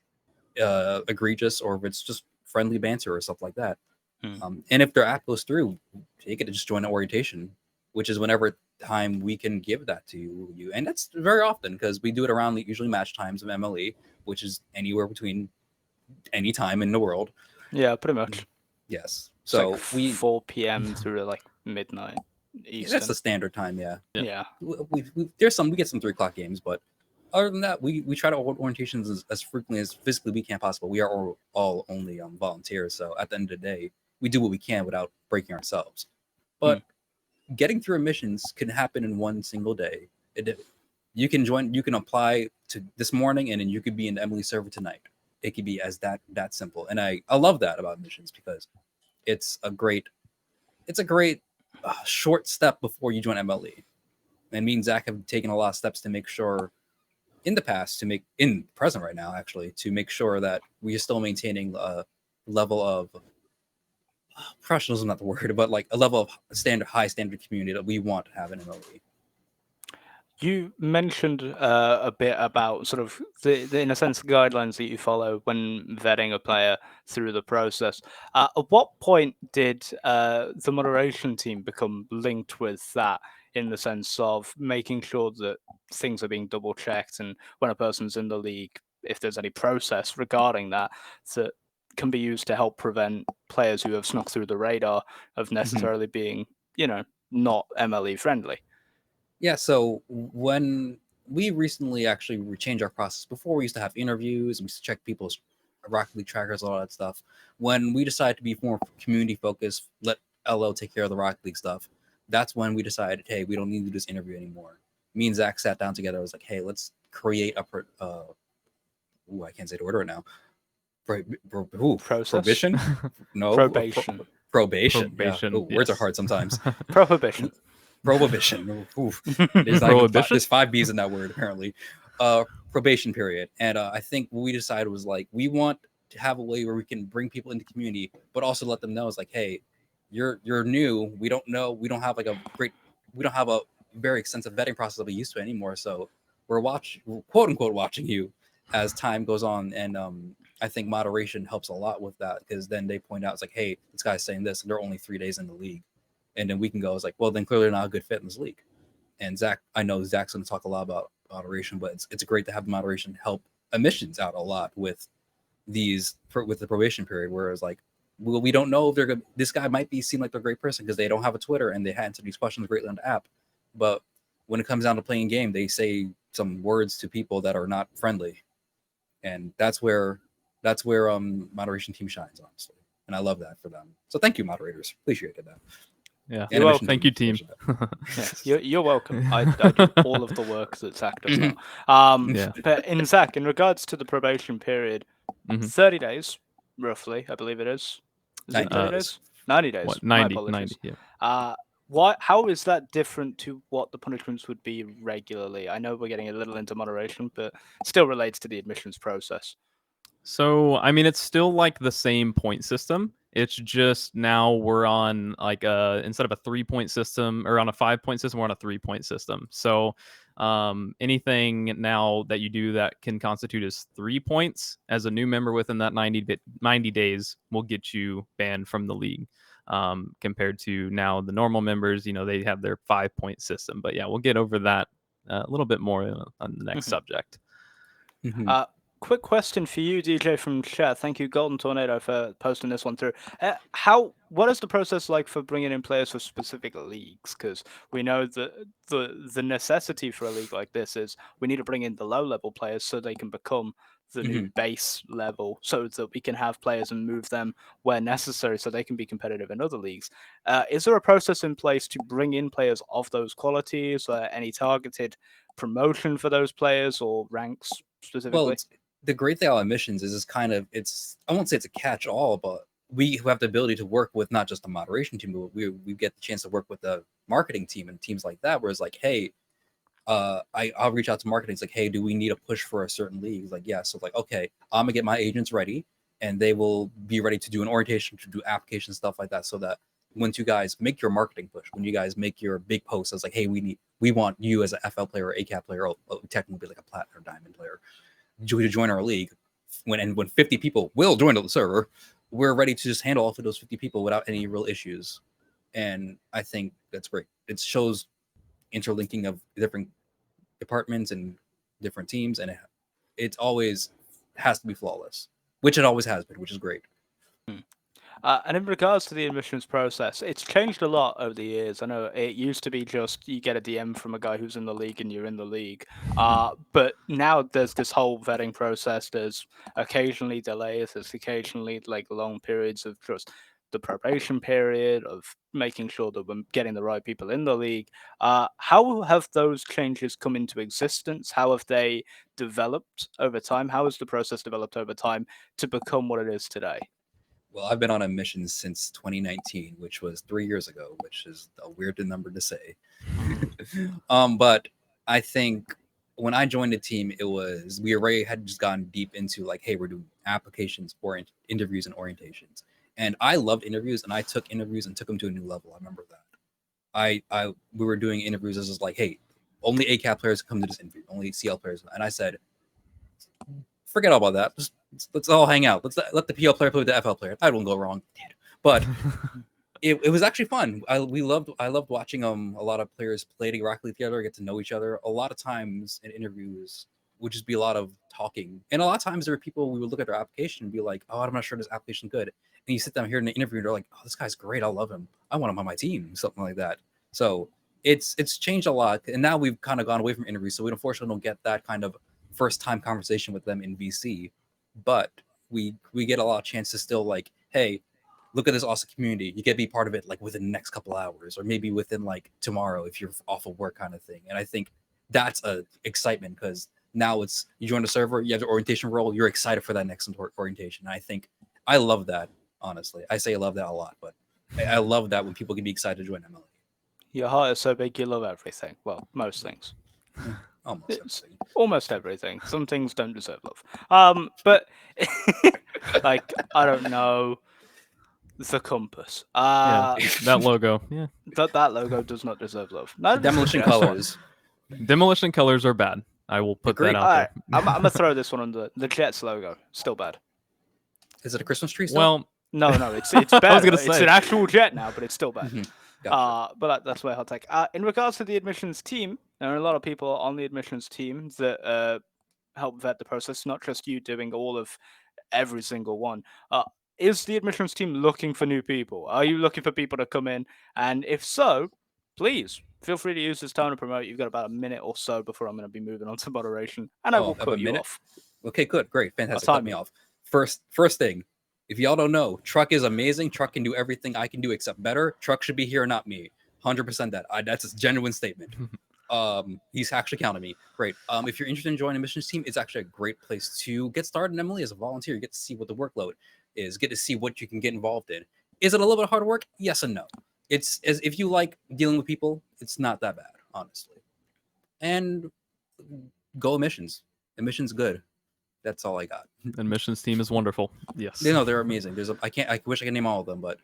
Speaker 2: egregious or if it's just friendly banter or stuff like that. And if their app goes through, take it to just join the orientation, which is whenever time we can give that to you. And that's very often because we do it around usually match times of MLE, which is anywhere between any time in the world.
Speaker 1: Yeah, pretty much.
Speaker 2: Yes. So
Speaker 1: like 4 p.m. through like midnight Eastern.
Speaker 2: That's the standard time. Yeah.
Speaker 1: Yeah.
Speaker 2: We get some 3:00 games, but other than that, we try to hold orientations as frequently as physically we can possible. We are all only volunteers, so at the end of the day, we do what we can without breaking ourselves. But getting through missions can happen in one single day. You can apply to this morning, and then you could be in the MLE server tonight. It could be as that simple, and I love that about missions because it's a great short step before you join MLE. And me and Zach have taken a lot of steps to make sure in present right now, actually, to make sure that we are still maintaining a level of professionalism, not the word, but like a level of high standard community that we want to have in MLE. You
Speaker 1: mentioned a bit about sort of the in a sense guidelines that you follow when vetting a player through the process. At what point did the moderation team become linked with that, in the sense of making sure that things are being double checked, and when a person's in the league, if there's any process regarding that can be used to help prevent players who have snuck through the radar of necessarily being, not MLE friendly?
Speaker 2: Yeah, so when we recently actually changed our process, before we used to have interviews, we used to check people's Rocket League trackers, all that stuff. When we decided to be more community focused, let LO take care of the Rocket League stuff, that's when we decided, hey, we don't need to do this interview anymore. Me and Zach sat down together. I was like, hey, let's create a I can't say the word right now. Prohibition? No.
Speaker 1: Probation.
Speaker 2: Probation.
Speaker 3: Probation.
Speaker 2: Yeah. Words are hard sometimes.
Speaker 1: Prohibition.
Speaker 2: Prohibition. There's 5 B's in that word, apparently. Probation period. And I think what we decided was like, we want to have a way where we can bring people into the community, but also let them know it's like, hey, you're new. We don't know. We don't have a very extensive vetting process that we used to anymore. So we're quote unquote watching you as time goes on. And I think moderation helps a lot with that, because then they point out, it's like, hey, this guy's saying this, and they're only 3 days in the league. And then we can go, it's like, well, then clearly not a good fit in this league. And Zach, I know Zach's going to talk a lot about moderation, but it's great to have moderation help emissions out a lot with the probation period, whereas like, well, we don't know if this guy might seem like they're a great person because they don't have a Twitter and they answer these questions greatly on the app. But when it comes down to playing game, they say some words to people that are not friendly, and that's where moderation team shines, honestly, and I love that for them. So thank you, moderators. Appreciate that.
Speaker 3: Yeah.
Speaker 1: You're welcome.
Speaker 3: Thank you, team.
Speaker 1: You're welcome. I do all of the work that Zach does now.
Speaker 3: Yeah.
Speaker 1: But in Zach, in regards to the probation period, 30 days, roughly, I believe it is. Is it
Speaker 2: 90
Speaker 1: 30
Speaker 2: days.
Speaker 1: days? 90 days.
Speaker 3: What,
Speaker 1: My
Speaker 3: 90?
Speaker 1: apologies.
Speaker 3: 90, yeah.
Speaker 1: How is that different to what the punishments would be regularly? I know we're getting a little into moderation, but still relates to the admissions process.
Speaker 3: So, I mean, it's still like the same point system. It's just now we're on like instead of a 3-point system or on a 5-point system, we're on a 3-point system. So, anything now that you do that can constitute as 3 points as a new member within that 90 days will get you banned from the league. Compared to now the normal members, they have their 5-point system. But yeah, we'll get over that a little bit more on the next subject.
Speaker 1: Quick question for you, DJ from chat. Thank you, Golden Tornado, for posting this one through. What is the process like for bringing in players for specific leagues? Because we know that the necessity for a league like this is we need to bring in the low level players so they can become the new base level, so that we can have players and move them where necessary, so they can be competitive in other leagues. Is there a process in place to bring in players of those qualities? Any targeted promotion for those players or ranks specifically?
Speaker 2: Well, the great thing about admissions is I won't say it's a catch-all, but we have the ability to work with not just the moderation team, but we get the chance to work with the marketing team and teams like that, where it's like, hey, I'll reach out to marketing. It's like, hey, do we need a push for a certain league? It's like, yeah. So like, okay, I'm gonna get my agents ready, and they will be ready to do an orientation, to do application stuff like that, so that once you guys make your marketing push, when you guys make your big post, it's like, hey, we want you as an FL player or ACAP player, or technically like a platinum or diamond player, to join our league. When 50 people will join the server, we're ready to just handle off of those 50 people without any real issues. And I think that's great. It shows interlinking of different departments and different teams, and it always has to be flawless, which it always has been, which is great.
Speaker 1: And in regards to the admissions process, it's changed a lot over the years. I know it used to be just you get a DM from a guy who's in the league and you're in the league. But now there's this whole vetting process. There's occasionally delays. There's occasionally like long periods of just the probation period of making sure that we're getting the right people in the league. How have those changes come into existence? How have they developed over time? How has the process developed over time to become what it is today?
Speaker 2: Well, I've been on a mission since 2019, which was 3 years ago, which is a weird number to say. But I think when I joined the team, we already had just gotten deep into like, hey, we're doing applications for interviews and orientations. And I loved interviews, and I took interviews and took them to a new level. I remember that. We were doing interviews as like, hey, only ACAP players come to this interview, only CL players. And I said, forget all about that. Let's all hang out. Let's let the PL player play with the FL player. That won't go wrong. But it was actually fun. I loved watching a lot of players play directly together, get to know each other. A lot of times in interviews would just be a lot of talking. And a lot of times there were people, we would look at their application and be like, oh, I'm not sure this application good. And you sit down here in the interview and they're like, oh, this guy's great. I love him. I want him on my team. Something like that. So it's changed a lot. And now we've kind of gone away from interviews. So we unfortunately don't get that kind of first time conversation with them in VC. But we get a lot of chance to still like, hey, look at this awesome community. You get to be part of it like within the next couple hours, or maybe within like tomorrow if you're off of work, kind of thing. And I think that's a excitement, because now it's you join the server, you have the orientation role, you're excited for that next orientation. And I think I love that, honestly. I say I love that a lot, but I love that when people can be excited to join MLE.
Speaker 1: Your heart is so big you love everything. Well, most things. Almost everything. Some things don't deserve love. But like, I don't know, the compass.
Speaker 3: Yeah, that logo. Yeah,
Speaker 1: that logo does not deserve love.
Speaker 2: Demolition colors.
Speaker 3: Demolition colors are bad. I will put that out there.
Speaker 1: I'm gonna throw this one under the Jets logo. Still bad.
Speaker 2: Is it a Christmas tree? Still?
Speaker 3: Well,
Speaker 1: no, it's bad.
Speaker 3: I was gonna say
Speaker 1: it's an actual jet now, but it's still bad.
Speaker 2: Gotcha.
Speaker 1: But that's my hot take. In regards to the admissions team, there are a lot of people on the admissions team that help vet the process, not just you doing all of every single one. Is the admissions team looking for new people? Are you looking for people to come in? And if so, please feel free to use this time to promote. You've got about a minute or so before I'm going to be moving on to moderation, and I will
Speaker 2: have a
Speaker 1: cut you
Speaker 2: minute?
Speaker 1: off.
Speaker 2: Okay, good, great, fantastic.
Speaker 1: time
Speaker 2: Cut me
Speaker 1: you.
Speaker 2: off. First thing, if y'all don't know, Truck is amazing. Truck can do everything I can do except better. Truck should be here, not me. 100% that. That's a genuine statement. He's actually counted me. Great. If you're interested in joining a missions team, it's actually a great place to get started in MLE as a volunteer. You get to see what the workload is, get to see what you can get involved in. Is it a little bit hard work? Yes and no. It's as if you like dealing with people, it's not that bad, honestly. And go missions. Missions good. That's all I got.
Speaker 3: And missions team is wonderful. Yes.
Speaker 2: They're amazing. I wish I could name all of them, but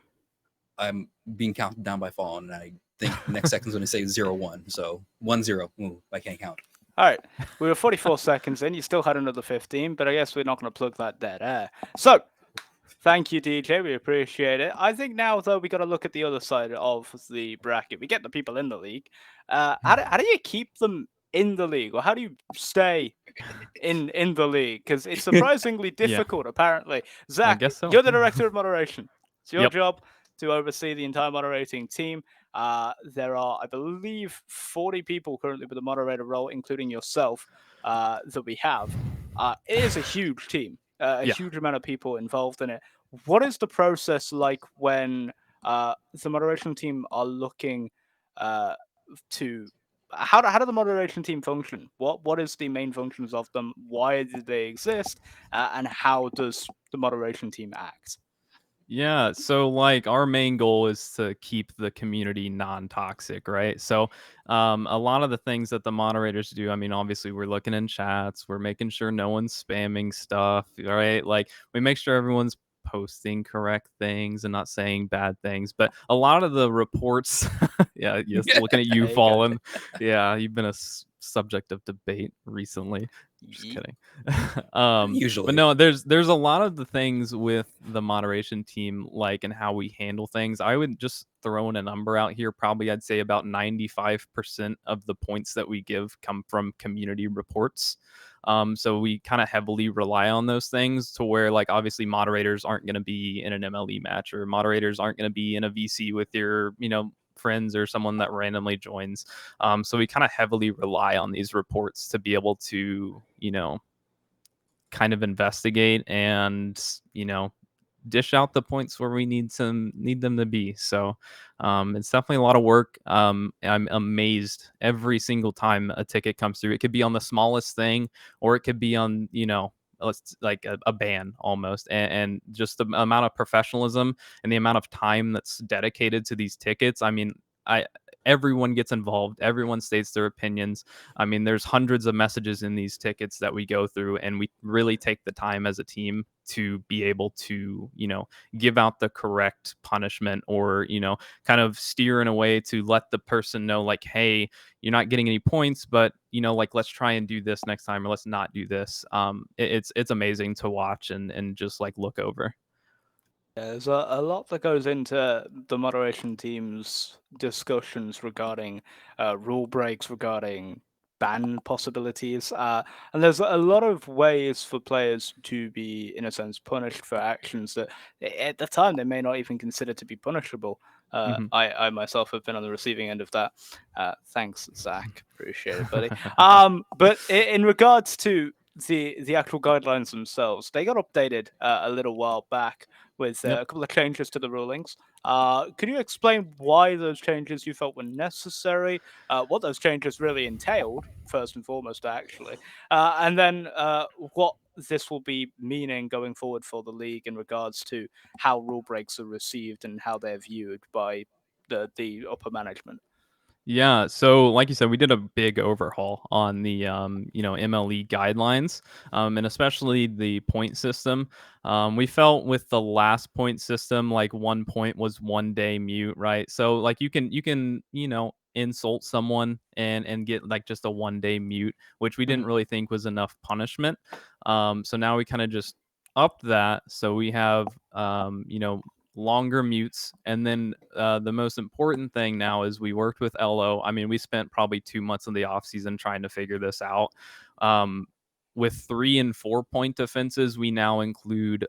Speaker 2: I'm being counted down by Fallen, and I think the next second's going to say 0-1. So 1-0. Ooh, I can't count.
Speaker 1: All right, we were 44 seconds in. You still had another 15, but I guess we're not going to plug that dead air. So, thank you, DJ. We appreciate it. I think now, though, we got to look at the other side of the bracket. We get the people in the league. How do you keep them in the league, or how do you stay in the league? Because it's surprisingly difficult, apparently. Zach,
Speaker 3: guess so.
Speaker 1: you're the director of moderation. It's your
Speaker 3: Yep.
Speaker 1: job to oversee the entire moderating team. There are, I believe, 40 people currently with the moderator role, including yourself, that we have. It is a huge team, a huge amount of people involved in it. What is the process like when the moderation team are looking to how do the moderation team function? What is the main functions of them? Why do they exist? And how does the moderation team act?
Speaker 3: Yeah, so like our main goal is to keep the community non-toxic, right? So a lot of the things that the moderators do, I mean, obviously we're looking in chats, we're making sure no one's spamming stuff, right? Like we make sure everyone's posting correct things and not saying bad things. But a lot of the reports, yeah, yes, looking at you,
Speaker 1: There you go.
Speaker 3: Fallen. Yeah, you've been a subject of debate recently. Just
Speaker 1: Yeet.
Speaker 3: kidding.
Speaker 2: Usually.
Speaker 3: But no, there's a lot of the things with the moderation team, like and how we handle things. I would just throw in a number out here. Probably I'd say about 95% of the points that we give come from community reports. So we kind of heavily rely on those things to where, like, obviously moderators aren't going to be in an MLE match, or moderators aren't going to be in a VC with your, friends or someone that randomly joins. So we kind of heavily rely on these reports to be able to, kind of investigate and, dish out the points where we need them to be. So it's definitely a lot of work. I'm amazed every single time a ticket comes through. It could be on the smallest thing, or it could be on, like a ban almost, and just the amount of professionalism and the amount of time that's dedicated to these tickets. I mean, everyone gets involved, everyone states their opinions. I mean, there's hundreds of messages in these tickets that we go through, and we really take the time as a team to be able to, give out the correct punishment, or, kind of steer in a way to let the person know, like, hey, you're not getting any points, but, like, let's try and do this next time, or let's not do this. It's amazing to watch and just like look over.
Speaker 1: There's a lot that goes into the moderation team's discussions regarding rule breaks, regarding ban possibilities, and there's a lot of ways for players to be, in a sense, punished for actions that at the time they may not even consider to be punishable. I myself have been on the receiving end of that. Thanks, Zach. Appreciate it, buddy. But in regards to the actual guidelines themselves, they got updated a little while back with
Speaker 3: Yep.
Speaker 1: a couple of changes to the rulings. Could you explain why those changes you felt were necessary, what those changes really entailed, first and foremost, actually, and then what this will be meaning going forward for the league in regards to how rule breaks are received and how they're viewed by the upper management?
Speaker 3: Yeah, so like you said, we did a big overhaul on the MLE guidelines, and especially the point system. We felt with the last point system, like 1 point was 1 day mute, right? So like you can insult someone and get like just a 1 day mute, which we didn't really think was enough punishment. So now we kind of just upped that, so we have longer mutes. And then the most important thing now is we worked with LO. I mean, we spent probably 2 months in the off season trying to figure this out. with 3 and 4 point offenses, we now include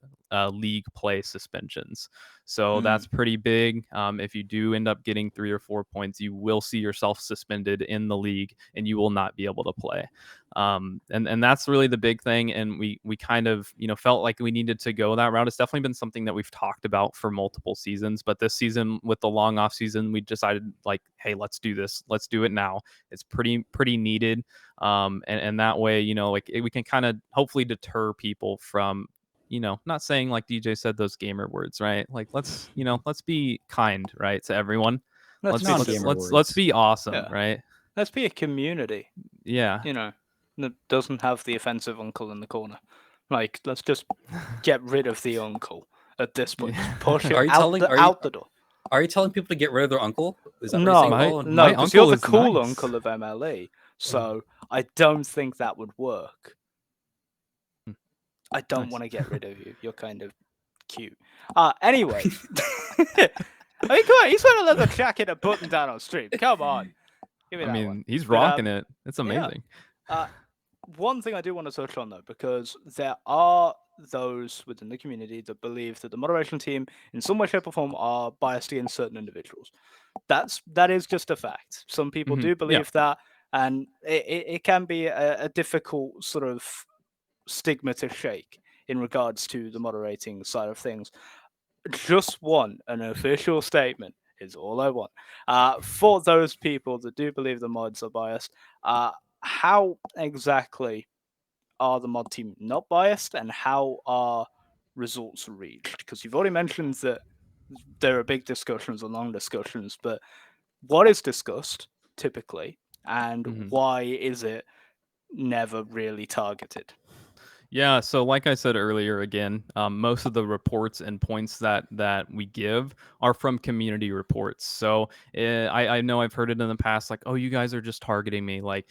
Speaker 3: league play suspensions. So that's pretty big. If you do end up getting 3 or 4 points, you will see yourself suspended in the league and you will not be able to play. And that's really the big thing. And we kind of, felt like we needed to go that route. It's definitely been something that we've talked about for multiple seasons, but this season with the long off season, we decided like, hey, let's do this. Let's do it now. It's pretty needed. And that way, we can kind of hopefully deter people from, not saying like DJ said those gamer words, right? Like let's be kind, right, to everyone. Let's be awesome, right?
Speaker 1: Let's be a community.
Speaker 3: Yeah.
Speaker 1: That doesn't have the offensive uncle in the corner. Like, let's just get rid of the uncle at this point. Just push it out the door.
Speaker 2: Are you telling people to get rid of their uncle? Is that
Speaker 1: No,
Speaker 3: my
Speaker 1: because you're
Speaker 3: uncle
Speaker 1: the
Speaker 3: is
Speaker 1: cool
Speaker 3: nice.
Speaker 1: uncle of MLE. So I don't think that would work. I don't want to get rid of you. You're kind of cute. Anyway. I mean, come on, he's wearing a leather jacket and button down on stream. Come on. Give me that one.
Speaker 3: He's rocking it. It's amazing.
Speaker 1: Yeah. One thing I do want to touch on, though, because there are those within the community that believe that the moderation team, in some way, shape, or form, are biased against certain individuals. That is just a fact. Some people do believe that, and it can be a difficult sort of stigma to shake in regards to the moderating side of things. Just want an official statement is all I want. For those people that do believe the mods are biased, how exactly are the mod team not biased, and how are results reached? Because you've already mentioned that there are big discussions or long discussions, but what is discussed typically, and why is it never really targeted?
Speaker 3: Yeah, so like I said earlier, again, most of the reports and points that we give are from community reports. So I know I've heard it in the past, like, oh, you guys are just targeting me, like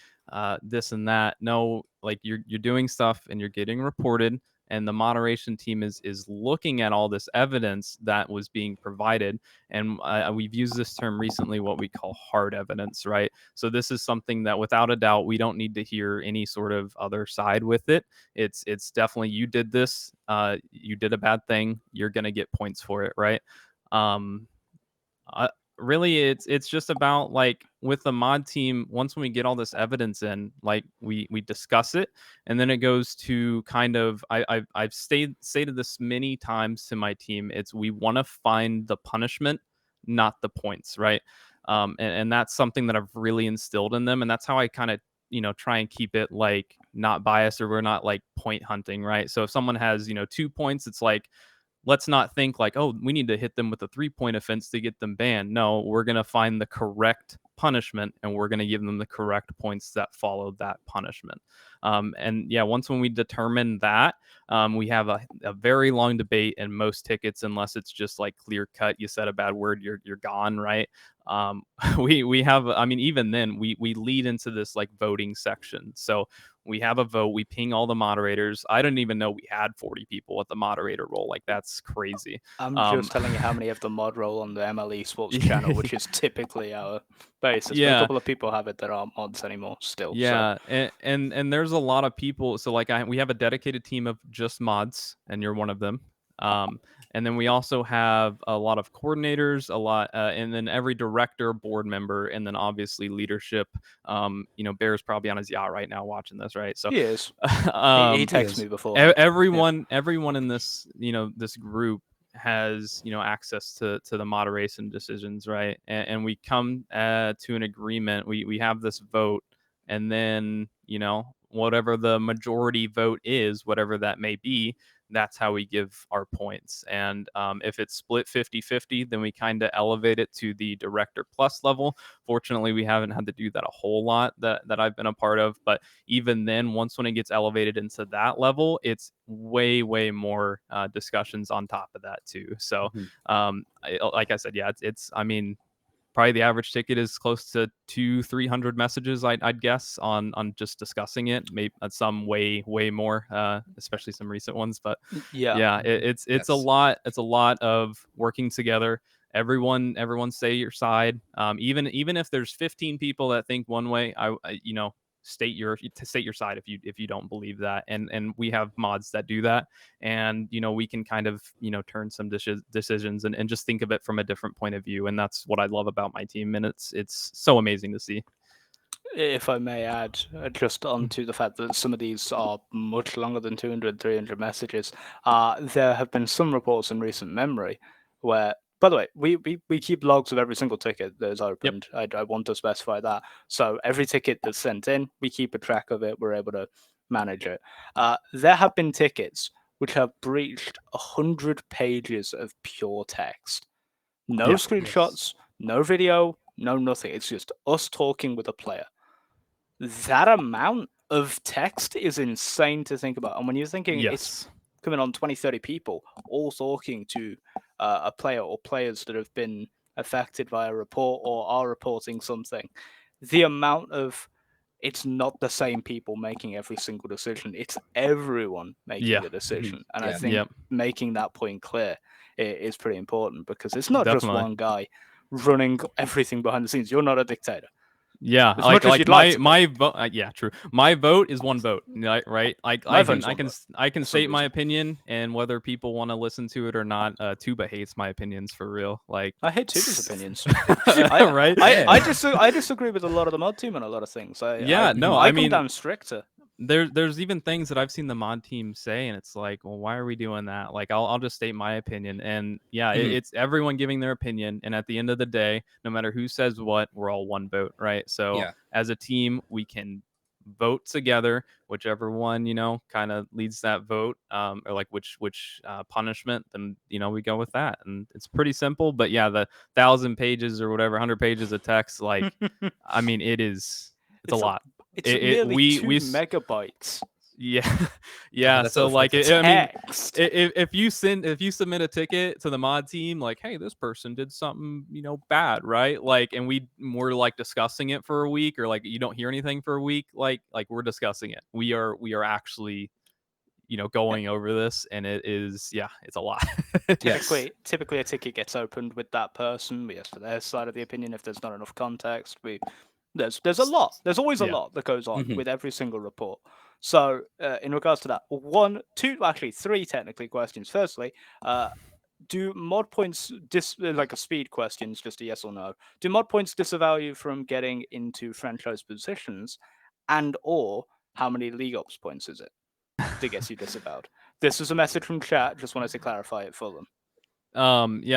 Speaker 3: this and that. No, like you're doing stuff and you're getting reported, and the moderation team is looking at all this evidence that was being provided. And we've used this term recently, what we call hard evidence, right? So this is something that without a doubt, we don't need to hear any sort of other side with it. It's definitely, you did this, you did a bad thing, you're going to get points for it, right? Really, it's just about, like, with the mod team, once we get all this evidence in, like we discuss it, and then it goes to kind of, I've stated this many times to my team. It's, we want to find the punishment, not the points, right? And that's something that I've really instilled in them, and that's how I kind of try and keep it like not biased, or we're not like point hunting, right? So if someone has 2 points, it's like, let's not think like, oh, we need to hit them with a 3-point offense to get them banned. No, we're going to find the correct punishment, and we're going to give them the correct points that follow that punishment. And yeah, when we determine that, we have a very long debate, and most tickets, unless it's just like clear cut, you said a bad word, you're gone, right? We have, I mean, even then we lead into this like voting section. So we have a vote, we ping all the moderators. I didn't even know we had 40 people at the moderator role. Like, that's crazy.
Speaker 1: I'm just telling you how many have the mod role on the MLE Esports channel, which is typically our basis. But a couple of people have it that aren't mods anymore still.
Speaker 3: Yeah,
Speaker 1: so.
Speaker 3: and there's a lot of people. So like we have a dedicated team of just mods, and you're one of them. And then we also have a lot of coordinators, and then every director, board member, and then obviously leadership. Bear's probably on his yacht right now watching this, right? So
Speaker 1: he is. He texted me before.
Speaker 3: Everyone in this, this group has access to the moderation decisions, right? And we come to an agreement. We have this vote, and then whatever the majority vote is, whatever that may be, that's how we give our points. And if it's split 50-50, then we kind of elevate it to the director plus level. Fortunately, we haven't had to do that a whole lot that I've been a part of. But even then, when it gets elevated into that level, it's way more discussions on top of that too. So like I said, yeah, it's I mean, probably the average ticket is close to 200-300 messages, I'd guess, on just discussing it. Maybe some way more, especially some recent ones. But it's a lot. It's a lot of working together. Everyone say your side. Even if there's 15 people that think one way, I state your side if you don't believe that, and we have mods that do that, and we can kind of turn some decisions and just think of it from a different point of view, and that's what I love about my team, and it's so amazing to see.
Speaker 1: If I may add, just onto the fact that some of these are much longer than 200, 300 messages, there have been some reports in recent memory where, by the way, we keep logs of every single ticket that is opened. Yep. I want to specify that. So every ticket that's sent in, we keep a track of it. We're able to manage it. There have been tickets which have breached 100 pages of pure text. No screenshots, no video, no nothing. It's just us talking with a player. That amount of text is insane to think about. And when you're thinking it's coming on 20, 30 people all talking to a player or players that have been affected by a report or are reporting something, the amount of it's not the same people making every single decision. It's everyone making the decision. And I think making that point clear is pretty important, because it's not just one guy running everything behind the scenes. You're not a dictator.
Speaker 3: Yeah,
Speaker 1: like
Speaker 3: my vote. Yeah, true. My vote is one vote, right? I can state my opinion, and whether people want to listen to it or not, Tuba hates my opinions for real. Like,
Speaker 1: I hate Tuba's opinions.
Speaker 3: Right?
Speaker 1: I disagree with a lot of the mod team on a lot of things. I mean, come down stricter.
Speaker 3: There's even things that I've seen the mod team say, and it's like, well, why are we doing that? Like, I'll just state my opinion, and it's everyone giving their opinion, and at the end of the day, no matter who says what, we're all one vote, right? So as a team, we can vote together, whichever one kind of leads that vote, or like which punishment, then we go with that, and it's pretty simple. But the 1,000 pages or whatever, 100 pages of text, like, I mean, it's a lot.
Speaker 1: It's nearly 2 megabytes.
Speaker 3: Yeah. So like, I mean, if you submit a ticket to the mod team, like, hey, this person did something, bad, right? Like, and we're like discussing it for a week, or like you don't hear anything for a week, like we're discussing it. We are actually, going over this, and it is, it's a lot.
Speaker 1: Typically a ticket gets opened with that person. We ask for their side of the opinion. If there's not enough context, there's a lot. There's always a lot that goes on with every single report. So in regards to that, 1, 2, actually 3 technically questions. Firstly, do mod points like a speed questions, just a yes or no? Do mod points disavow you from getting into franchise positions, and or how many league ops points is it that gets you disavowed? This was a message from chat. Just wanted to clarify it for them.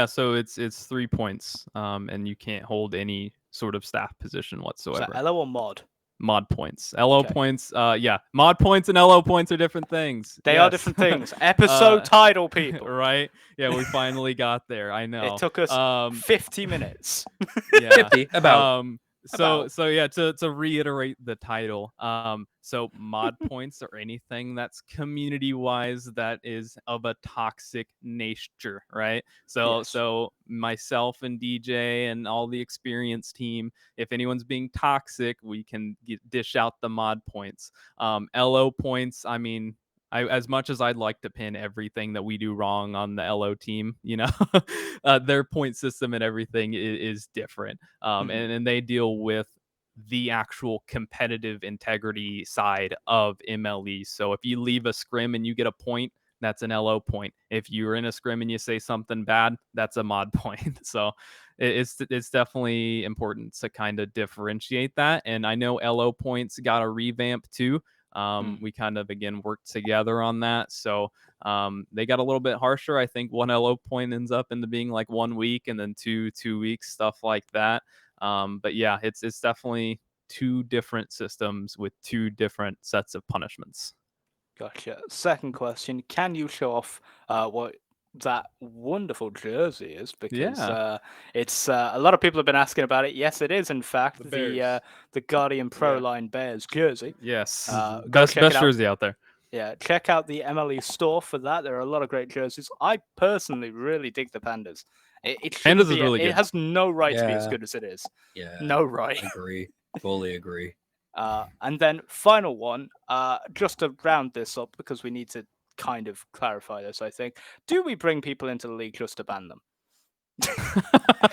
Speaker 3: So it's 3 points, and you can't hold any sort of staff position whatsoever.
Speaker 1: So LO or mod?
Speaker 3: Mod points. LO points, mod points and LO points are different things.
Speaker 1: They are different things. Episode title, people.
Speaker 3: Right? Yeah, we finally got there. I know.
Speaker 1: It took us 50 minutes.
Speaker 2: 50, about.
Speaker 3: So to reiterate the title, so mod points are anything that's community wise that is of a toxic nature, right? So myself and DJ and all the experienced team, if anyone's being toxic, we can dish out the mod points. LO points, I mean, as much as I'd like to pin everything that we do wrong on the LO team, their point system and everything is different. And they deal with the actual competitive integrity side of MLE. So if you leave a scrim and you get a point, that's an LO point. If you're in a scrim and you say something bad, that's a mod point. So it's definitely important to kind of differentiate that. And I know LO points got a revamp too. We kind of, again, worked together on that. So they got a little bit harsher. I think 1 LO point ends up into being like 1 week, and then 2 weeks, stuff like that. But yeah, it's definitely 2 different systems with 2 different sets of punishments.
Speaker 1: Gotcha. Second question: can you show off what that wonderful jersey is? Because it's a lot of people have been asking about it. Yes, it is in fact the Guardian Pro Line Bears jersey.
Speaker 3: Yes, best jersey out there.
Speaker 1: Yeah, check out the MLE store for that. There are a lot of great jerseys. I personally really dig the Pandas.
Speaker 3: Pandas is really good.
Speaker 1: It has no right to be as good as it is.
Speaker 2: Yeah,
Speaker 1: no right.
Speaker 2: Fully agree.
Speaker 1: And then final one, just to round this up, because we need to kind of clarify this, I think. Do we bring people into the league just to ban them?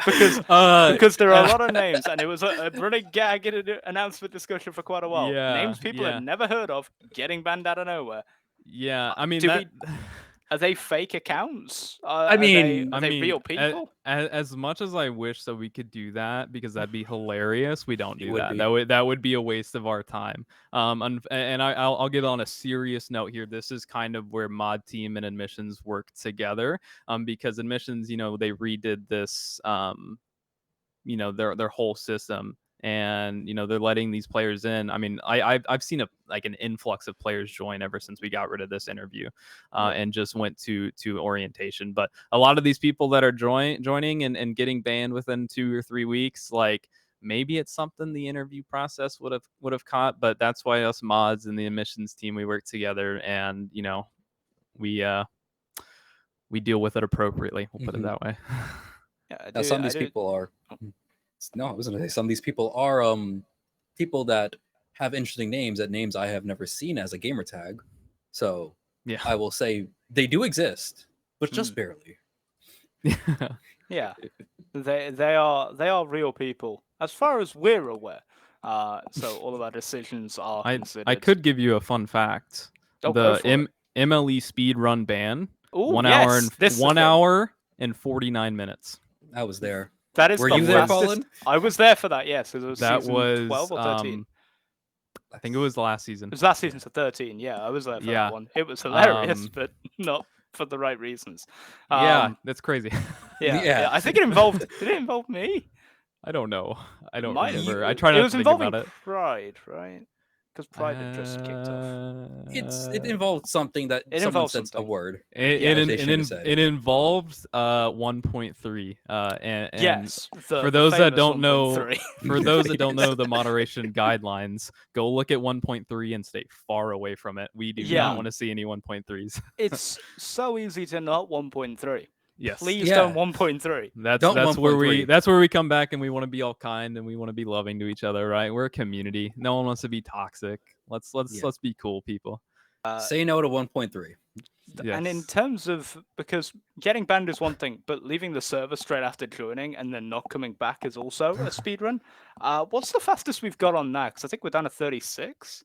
Speaker 1: because there are a lot of names, and it was a running gag in an announcement discussion for quite a while.
Speaker 3: Yeah,
Speaker 1: Names people had never heard of getting banned out of nowhere.
Speaker 3: Yeah, I mean
Speaker 1: Do
Speaker 3: that.
Speaker 1: Are they fake accounts?
Speaker 2: I mean,
Speaker 1: are they real people?
Speaker 3: As much as I wish that we could do that because that'd be hilarious, we don't do
Speaker 2: would
Speaker 3: that.
Speaker 2: be.
Speaker 3: That would be a waste of our time. And I'll get on a serious note here. This is kind of where mod team and admissions work together. Because admissions, they redid this. Their whole system, and they're letting these players in. I mean, I've seen an influx of players join ever since we got rid of this interview, and just went to orientation. But a lot of these people that are joining and getting banned within 2 or 3 weeks, like, maybe it's something the interview process would have caught. But that's why us mods and the admissions team, we work together, and we deal with it appropriately. We'll put it that way.
Speaker 1: Yeah,
Speaker 2: now some of these people are. No, I was going to say some of these people are people that have interesting names, that names I have never seen as a gamer tag. So
Speaker 3: Yeah,
Speaker 2: I will say they do exist, but just barely.
Speaker 1: Yeah, they are real people as far as we're aware. So all of our decisions are considered.
Speaker 3: I could give you a fun fact.
Speaker 1: Oh,
Speaker 3: The MLE speed run ban.
Speaker 1: Ooh,
Speaker 3: 1 hour and 49 minutes.
Speaker 2: I was there.
Speaker 1: That is
Speaker 2: Were
Speaker 1: the
Speaker 2: you there,
Speaker 1: fastest.
Speaker 2: Colin?
Speaker 1: I was there for that. Yes, it was
Speaker 3: That
Speaker 1: season
Speaker 3: was
Speaker 1: 12 or 13.
Speaker 3: I think it was last season.
Speaker 1: It was last season, so 13. Yeah, I was there for that one. It was hilarious, but not for the right reasons.
Speaker 3: Yeah, that's crazy.
Speaker 1: Yeah. I think it involved. Did it involve me?
Speaker 3: I don't know. I don't
Speaker 1: Might-
Speaker 3: remember. I try not to think about it.
Speaker 1: Pride, right? Because Pride had just kicked off.
Speaker 2: It involved something that
Speaker 1: It
Speaker 2: someone
Speaker 1: involved
Speaker 2: said
Speaker 1: something.
Speaker 2: a word.
Speaker 3: It involved 1.3. And
Speaker 1: yes.
Speaker 3: For those that don't
Speaker 1: 1.3.
Speaker 3: know, for those that don't know the moderation guidelines, go look at 1.3 and stay far away from it. We do not want to see any 1.3s.
Speaker 1: It's so easy to not 1.3.
Speaker 3: Yes.
Speaker 1: Please don't 1.3.
Speaker 3: That's where we come back, and we want to be all kind, and we want to be loving to each other, right? We're a community. No one wants to be toxic. Let's be cool, people.
Speaker 2: Say no to 1.3.
Speaker 3: Yes.
Speaker 1: And in terms of, because getting banned is one thing, but leaving the server straight after joining and then not coming back is also a speed run. What's the fastest we've got on that? Because I think we're down to 36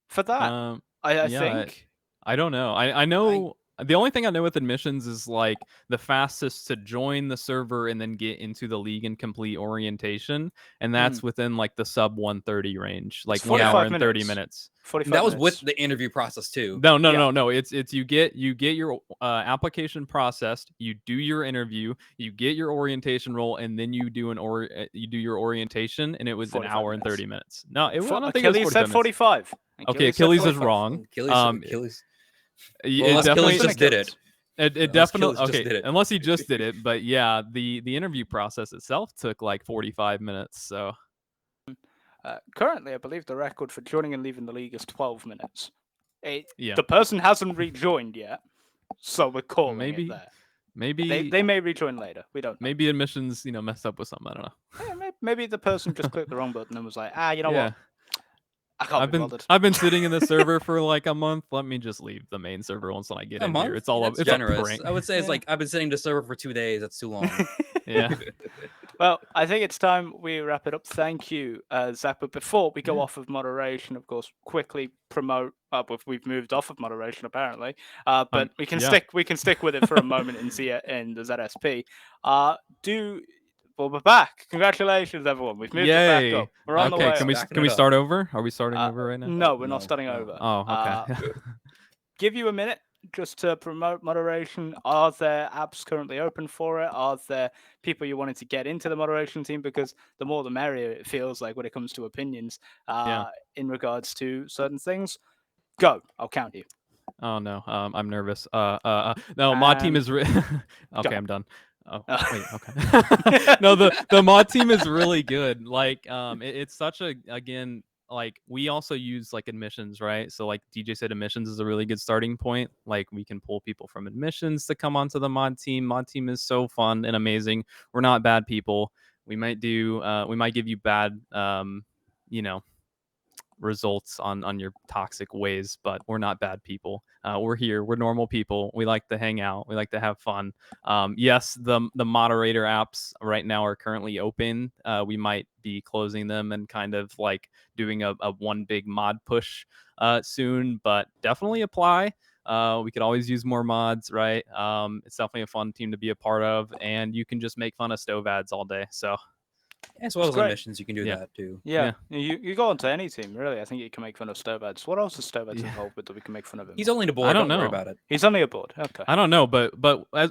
Speaker 1: for that. I think.
Speaker 3: I don't know. I know. The only thing I know with admissions is like the fastest to join the server and then get into the league and complete orientation, and that's within like the sub 130 range, like 1 hour and 30 minutes.
Speaker 2: 45 that was with the interview process too.
Speaker 3: No. It's you get your application processed, you do your interview, you get your orientation role, and then you do you do your orientation, and it was an hour and 30 minutes. No, it was. I don't think it was
Speaker 1: 45.
Speaker 3: Okay, Achilles is wrong.
Speaker 2: Achilles.
Speaker 3: It
Speaker 2: definitely just did it.
Speaker 3: It definitely okay. Unless he just did it, but yeah, the interview process itself took like 45 minutes. So
Speaker 1: currently, I believe the record for joining and leaving the league is 12 minutes.
Speaker 3: Yeah.
Speaker 1: The person hasn't rejoined yet, so we're calling it there.
Speaker 3: Maybe
Speaker 1: they may rejoin later. We don't know.
Speaker 3: Maybe admissions, messed up with something. I don't know.
Speaker 1: Yeah, maybe the person just clicked the wrong button and was like, you know what? I can't be bothered.
Speaker 3: I've been sitting in the server for like a month. Let me just leave the main server once I get in here. It's all it's
Speaker 2: generous.
Speaker 3: A prank.
Speaker 2: I would say it's like I've been sitting in the server for 2 days. That's too long.
Speaker 3: Yeah.
Speaker 1: Well, I think it's time we wrap it up. Thank you, Zach. But before we go off of moderation, of course, quickly promote. We've moved off of moderation apparently, but we can stick with it for a moment in the ZSP. Well, we're back. Congratulations, everyone. We've moved it back up. We're on the way.
Speaker 3: Can we start over? Are we starting over right now?
Speaker 1: No, we're not starting over.
Speaker 3: Oh, okay.
Speaker 1: Give you a minute just to promote moderation. Are there apps currently open for it? Are there people you wanted to get into the moderation team? Because the more the merrier, it feels like when it comes to opinions in regards to certain things. Go. I'll count you.
Speaker 3: Oh, no. I'm nervous. No, mod team is... Okay, I'm done. Oh, wait, okay. No, the mod team is really good. Like, it's such a, again, like, we also use like admissions, right? So like DJ said, admissions is a really good starting point. Like, we can pull people from admissions to come onto the mod team. Mod team is so fun and amazing. We're not bad people. We might give you bad, results on your toxic ways, but we're not bad people. We're here. We're normal people. We like to hang out. We like to have fun. Yes, the moderator apps right now are currently open. We might be closing them and kind of like doing a one big mod push soon, but definitely apply. We could always use more mods, right? It's definitely a fun team to be a part of, and you can just make fun of stove ads all day. So
Speaker 2: As well
Speaker 1: It's
Speaker 2: as
Speaker 1: great.
Speaker 2: on missions, you can do
Speaker 3: Yeah.
Speaker 2: that too.
Speaker 1: Yeah, you go onto any team, really. I think you can make fun of Stovads. What else is Stovads
Speaker 3: Yeah.
Speaker 1: involved with that we can make fun of him?
Speaker 2: He's only to board.
Speaker 3: don't
Speaker 2: Don't worry
Speaker 3: know.
Speaker 2: about it.
Speaker 1: He's only aboard. Okay.
Speaker 3: I don't know, but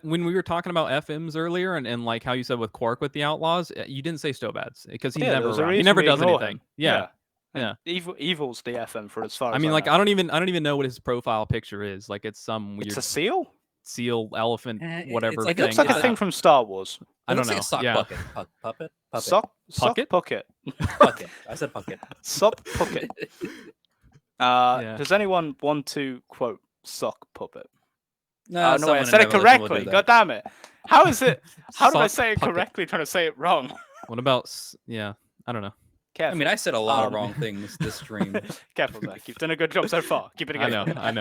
Speaker 3: when we were talking about FMs earlier, and like how you said with Quark with the Outlaws, you didn't say stove ads because he's
Speaker 1: Yeah,
Speaker 3: never
Speaker 1: there's a
Speaker 3: around. He
Speaker 1: reason
Speaker 3: never
Speaker 1: we
Speaker 3: does
Speaker 1: ignore
Speaker 3: anything.
Speaker 1: him.
Speaker 3: Yeah.
Speaker 1: And Evil's the FM for as far as
Speaker 3: I mean, like
Speaker 1: know.
Speaker 3: I don't even know what his profile picture is. Like it's some weird
Speaker 1: It's a seal?
Speaker 3: seal, elephant,
Speaker 2: It's
Speaker 3: whatever
Speaker 2: like
Speaker 1: It looks
Speaker 3: thing.
Speaker 1: like a thing from Star Wars.
Speaker 3: I don't
Speaker 2: It looks like
Speaker 3: know.
Speaker 2: a sock
Speaker 3: Yeah.
Speaker 2: bucket. Puppet.
Speaker 1: Sock
Speaker 3: Pucket?
Speaker 1: pucket.
Speaker 2: Pucket. I said pucket.
Speaker 1: Sock pucket.
Speaker 3: Yeah.
Speaker 1: Does anyone want to quote sock puppet?
Speaker 2: No,
Speaker 1: No, wait, I
Speaker 2: someone in
Speaker 1: said it
Speaker 2: Demolition will do
Speaker 1: correctly.
Speaker 2: that.
Speaker 1: God damn it. How is it? How did I
Speaker 3: Sock
Speaker 1: say it
Speaker 3: pucket.
Speaker 1: correctly trying to say it wrong?
Speaker 3: What about yeah? I don't know.
Speaker 2: I
Speaker 1: Careful.
Speaker 2: mean, I said a lot of
Speaker 1: Um,
Speaker 2: wrong things this stream.
Speaker 1: Careful, Zach. You've done a good job so far. Keep it
Speaker 3: I
Speaker 1: together.
Speaker 3: know.
Speaker 1: I'm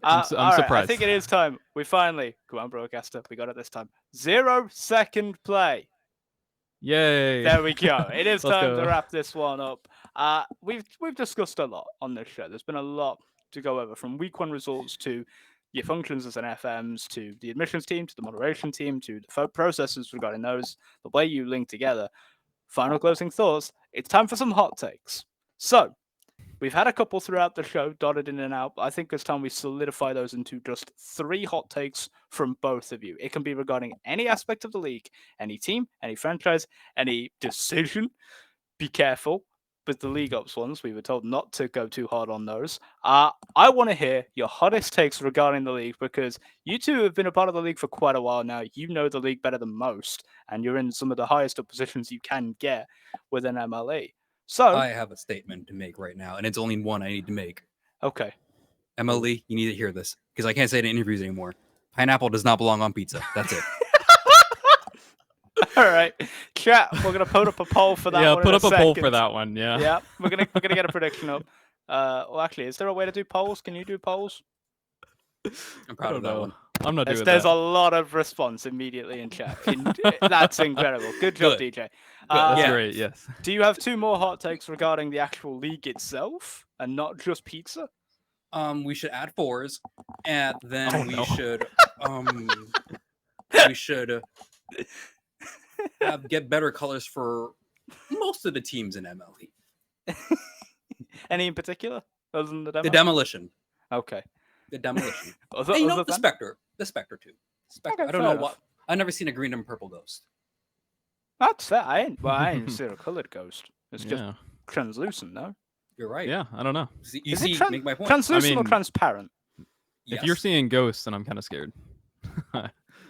Speaker 3: I'm
Speaker 1: I
Speaker 3: surprised.
Speaker 1: think it is time. We finally, come on, broadcaster. We got it this time. 0-second play.
Speaker 3: Yay!
Speaker 1: There we go. It is
Speaker 3: Let's
Speaker 1: time to
Speaker 3: go.
Speaker 1: wrap this one up. We've discussed a lot on this show. There's been a lot to go over, from week one results to your functions as an FMs, to the admissions team, to the moderation team, to the processes regarding those, the way you link together. Final closing thoughts. It's time for some hot takes. So, we've had a couple throughout the show, dotted in and out. But I think it's time we solidify those into just 3 hot takes from both of you. It can be regarding any aspect of the league, any team, any franchise, any decision. Be careful with the league ops ones. We were told not to go too hard on those. I want to hear your hottest takes regarding the league, because you two have been a part of the league for quite a while now. You know the league better than most, and you're in some of the highest up positions you can get with an MLE. So,
Speaker 2: I have a statement to make right now, and it's only one I need to make.
Speaker 1: okay.
Speaker 2: MLE, you need to hear this because I can't say it in interviews anymore. Pineapple does not belong on pizza. That's it.
Speaker 1: All right, chat. We're gonna put up a poll for that.
Speaker 3: Yeah,
Speaker 1: one
Speaker 3: put
Speaker 1: in
Speaker 3: up a poll for that one. Yeah.
Speaker 1: Yeah, we're gonna get a prediction up. Well, actually, is there a way to do polls? Can you do polls?
Speaker 2: I'm proud of that one.
Speaker 3: I'm not doing
Speaker 1: There's
Speaker 3: that.
Speaker 1: a lot of response immediately in chat. That's incredible. Good job,
Speaker 2: Good.
Speaker 1: DJ.
Speaker 3: That's
Speaker 2: Yeah.
Speaker 3: great. Yes.
Speaker 1: Do you have 2 more hot takes regarding the actual league itself and not just pizza?
Speaker 2: We should add 4s, and then
Speaker 3: Oh,
Speaker 2: we
Speaker 3: no.
Speaker 2: should get better colors for most of the teams in MLE.
Speaker 1: Any in particular, other than the demo?
Speaker 2: The demolition.
Speaker 1: Okay.
Speaker 2: The demolition.
Speaker 1: Other,
Speaker 2: Hey, you
Speaker 1: other
Speaker 2: know, the
Speaker 1: than-
Speaker 2: Spectre. The Spectre too. Spectre.
Speaker 1: Okay,
Speaker 2: I don't
Speaker 1: fair
Speaker 2: know
Speaker 1: enough.
Speaker 2: what. I've never seen a green and purple ghost.
Speaker 1: That's fair. I ain't seen a colored ghost. It's just
Speaker 3: Yeah.
Speaker 1: translucent, no?
Speaker 2: You're right.
Speaker 3: Yeah. I don't know.
Speaker 2: You
Speaker 1: Is
Speaker 2: see,
Speaker 1: it
Speaker 2: make my point.
Speaker 1: translucent or
Speaker 3: mean-
Speaker 1: transparent?
Speaker 3: If you're
Speaker 2: Yes.
Speaker 3: seeing ghosts, then I'm kind of scared.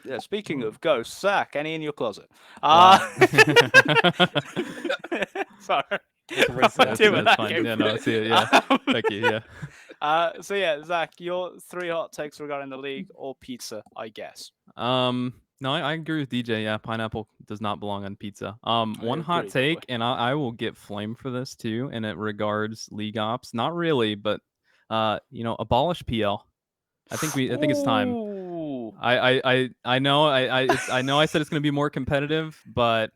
Speaker 1: Yeah, speaking of ghosts, Zach, any in your closet?
Speaker 3: Wow.
Speaker 1: Sorry.
Speaker 3: That's
Speaker 1: Doing that
Speaker 3: fine.
Speaker 1: game.
Speaker 3: Yeah, no, see it. Yeah. Thank you. Yeah.
Speaker 1: So yeah, Zach, your 3 hot takes regarding the league or pizza, I guess.
Speaker 3: No, I agree with DJ. Yeah, pineapple does not belong on pizza. One hot
Speaker 1: agree, by the way.
Speaker 3: take, and I will get flamed for this too, and it regards league ops. Not really, but abolish PL. I think it's time.
Speaker 1: Ooh.
Speaker 3: I know I know I said it's going to be more competitive, but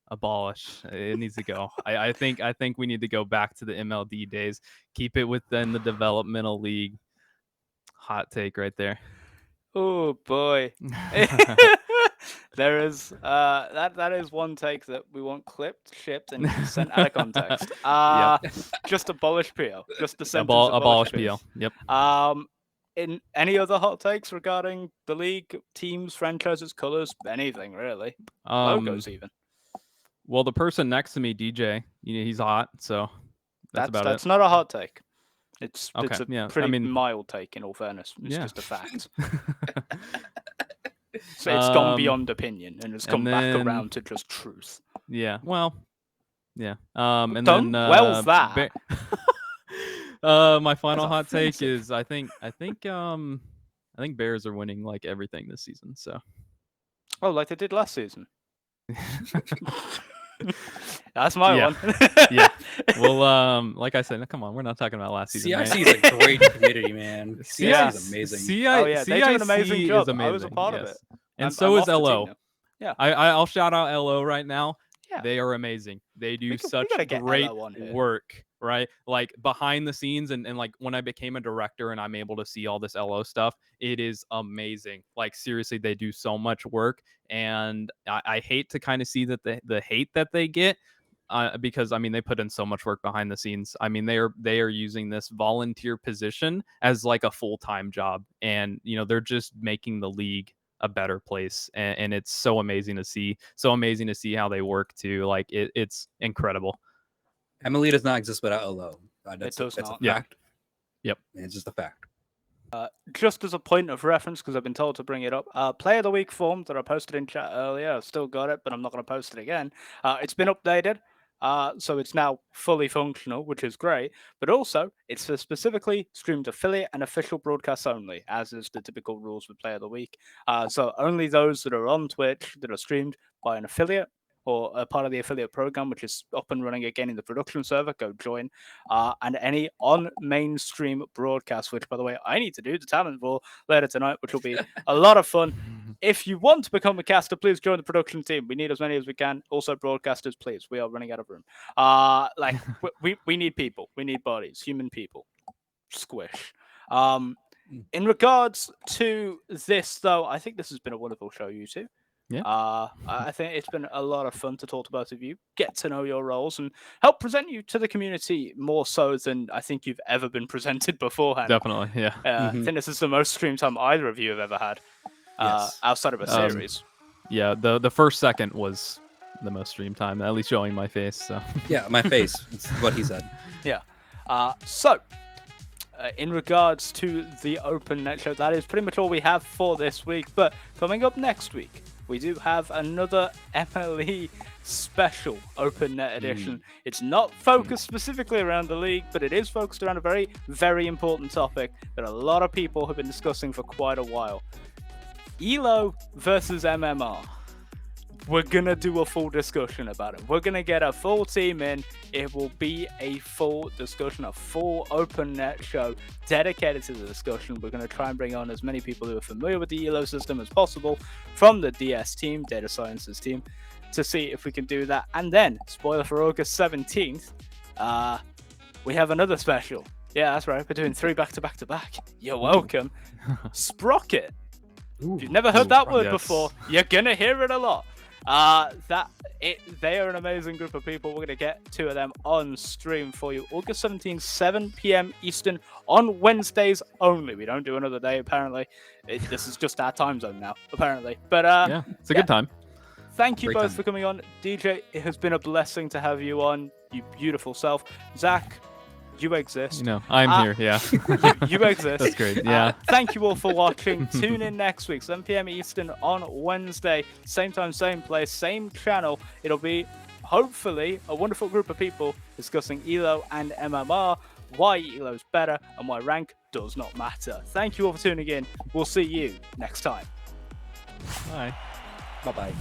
Speaker 3: abolish. It needs to go. I think we need to go back to the MLD days. Keep it within the developmental league. Hot take right there.
Speaker 1: Oh boy. There is that is one take that we want clipped, shipped, and sent out of context. Just abolish PL. Just the sentence
Speaker 3: Abolish PL. Yep.
Speaker 1: In any other hot takes regarding the league, teams, franchises, colors, anything really, logos even.
Speaker 3: Well, the person next to me, DJ, he's hot, so that's about
Speaker 1: That's
Speaker 3: it.
Speaker 1: not a hot take. It's
Speaker 3: Okay,
Speaker 1: a
Speaker 3: yeah, I
Speaker 1: pretty
Speaker 3: mean-
Speaker 1: mild take, in all fairness. It's
Speaker 3: Yeah.
Speaker 1: just a fact. So it's gone beyond opinion and has
Speaker 3: and
Speaker 1: come back
Speaker 3: then-
Speaker 1: around to just truth.
Speaker 3: Yeah. Well. Yeah. And
Speaker 1: Don't-
Speaker 3: then
Speaker 1: well's that?
Speaker 3: My final hot take
Speaker 1: offensive.
Speaker 3: is I think Bears are winning like everything this season. So
Speaker 1: Oh, like they did last season. That's my
Speaker 3: Yeah.
Speaker 1: one.
Speaker 3: Yeah. Well, like I said, come on, we're not talking about last season.
Speaker 2: CIC
Speaker 3: right?
Speaker 2: is a great community, man. CIC
Speaker 1: Yeah.
Speaker 2: is amazing.
Speaker 1: Oh, yeah, they do an amazing
Speaker 3: CIC
Speaker 1: job.
Speaker 3: is amazing.
Speaker 1: I was a part of it.
Speaker 3: yes. And
Speaker 1: I'm
Speaker 3: so is
Speaker 1: off the team
Speaker 3: LO.
Speaker 1: now. Yeah.
Speaker 3: I'll shout out LO right now.
Speaker 1: Yeah.
Speaker 3: They are amazing. They do
Speaker 1: We
Speaker 3: such
Speaker 1: gotta get
Speaker 3: great
Speaker 1: LO on here.
Speaker 3: work, right? Like behind the scenes and like when I became a director and I'm able to see all this LO stuff, it is amazing. Like seriously, they do so much work. And I hate to kind of see that the hate that they get. Because I mean they put in so much work behind the scenes. I mean they are using this volunteer position as like a full-time job, and they're just making the league a better place, and it's so amazing to see. So amazing to see how they work too. Like it's incredible.
Speaker 2: MLE does not exist without LO.
Speaker 1: It does
Speaker 2: that's
Speaker 1: not.
Speaker 2: a fact.
Speaker 3: Yep.
Speaker 2: It's just a fact.
Speaker 1: Just as a point of reference, because I've been told to bring it up, Player of the Week form that I posted in chat earlier, I've still got it, but I'm not going to post it again. It's been updated, so it's now fully functional, which is great. But also, it's for specifically streamed affiliate and official broadcasts only, as is the typical rules with Player of the Week. So only those that are on Twitch that are streamed by an affiliate or a part of the affiliate program, which is up and running again in the production server, go join. And any on mainstream broadcast, which, by the way, I need to do the talent ball later tonight, which will be a lot of fun. If you want to become a caster, please join the production team. We need as many as we can. Also, broadcasters, please. We are running out of room. We need people. We need bodies, human people. Squish. In regards to this, though, I think this has been a wonderful show, you two.
Speaker 3: Yeah.
Speaker 1: I think it's been a lot of fun to talk to both of you, get to know your roles, and help present you to the community more so than I think you've ever been presented beforehand.
Speaker 3: Definitely, yeah.
Speaker 1: I think this is the most stream time either of you have ever had,
Speaker 2: Yes.
Speaker 1: outside of a series.
Speaker 3: Yeah, the first second was the most stream time, at least showing my face. So
Speaker 2: Yeah, my face. It's what he said.
Speaker 1: Yeah. In regards to the Open Net show, that is pretty much all we have for this week. But coming up next week, we do have another MLE special Open Net edition. It's not focused specifically around the league, but it is focused around a very, very important topic that a lot of people have been discussing for quite a while. ELO versus MMR. We're going to do a full discussion about it. We're going to get a full team in. It will be a full discussion, a full Open Net show dedicated to the discussion. We're going to try and bring on as many people who are familiar with the ELO system as possible from the DS team, Data Sciences team, to see if we can do that. And then, spoiler for August 17th, we have another special. Yeah, that's right. We're doing 3 back-to-back-to-back. You're welcome. Sprocket. If you've never heard that word before, you're going to hear it a lot. They are an amazing group of people. We're going to get 2 of them on stream for you. August 17th, 7 p.m. Eastern on Wednesdays only. We don't do another day, apparently. This is just our time zone now, apparently. But
Speaker 3: yeah, it's a good time.
Speaker 1: Thank you
Speaker 2: Great
Speaker 1: both
Speaker 2: time.
Speaker 1: for coming on. DJ, it has been a blessing to have you on, you beautiful self. Zach, you exist.
Speaker 3: I'm here. Yeah.
Speaker 1: You exist.
Speaker 3: That's great. Yeah.
Speaker 1: Thank you all for watching. Tune in next week, 7 p.m. Eastern on Wednesday. Same time, same place, same channel. It'll be, hopefully, a wonderful group of people discussing ELO and MMR, why ELO's better, and why rank does not matter. Thank you all for tuning in. We'll see you next time.
Speaker 3: Bye.
Speaker 2: Bye-bye.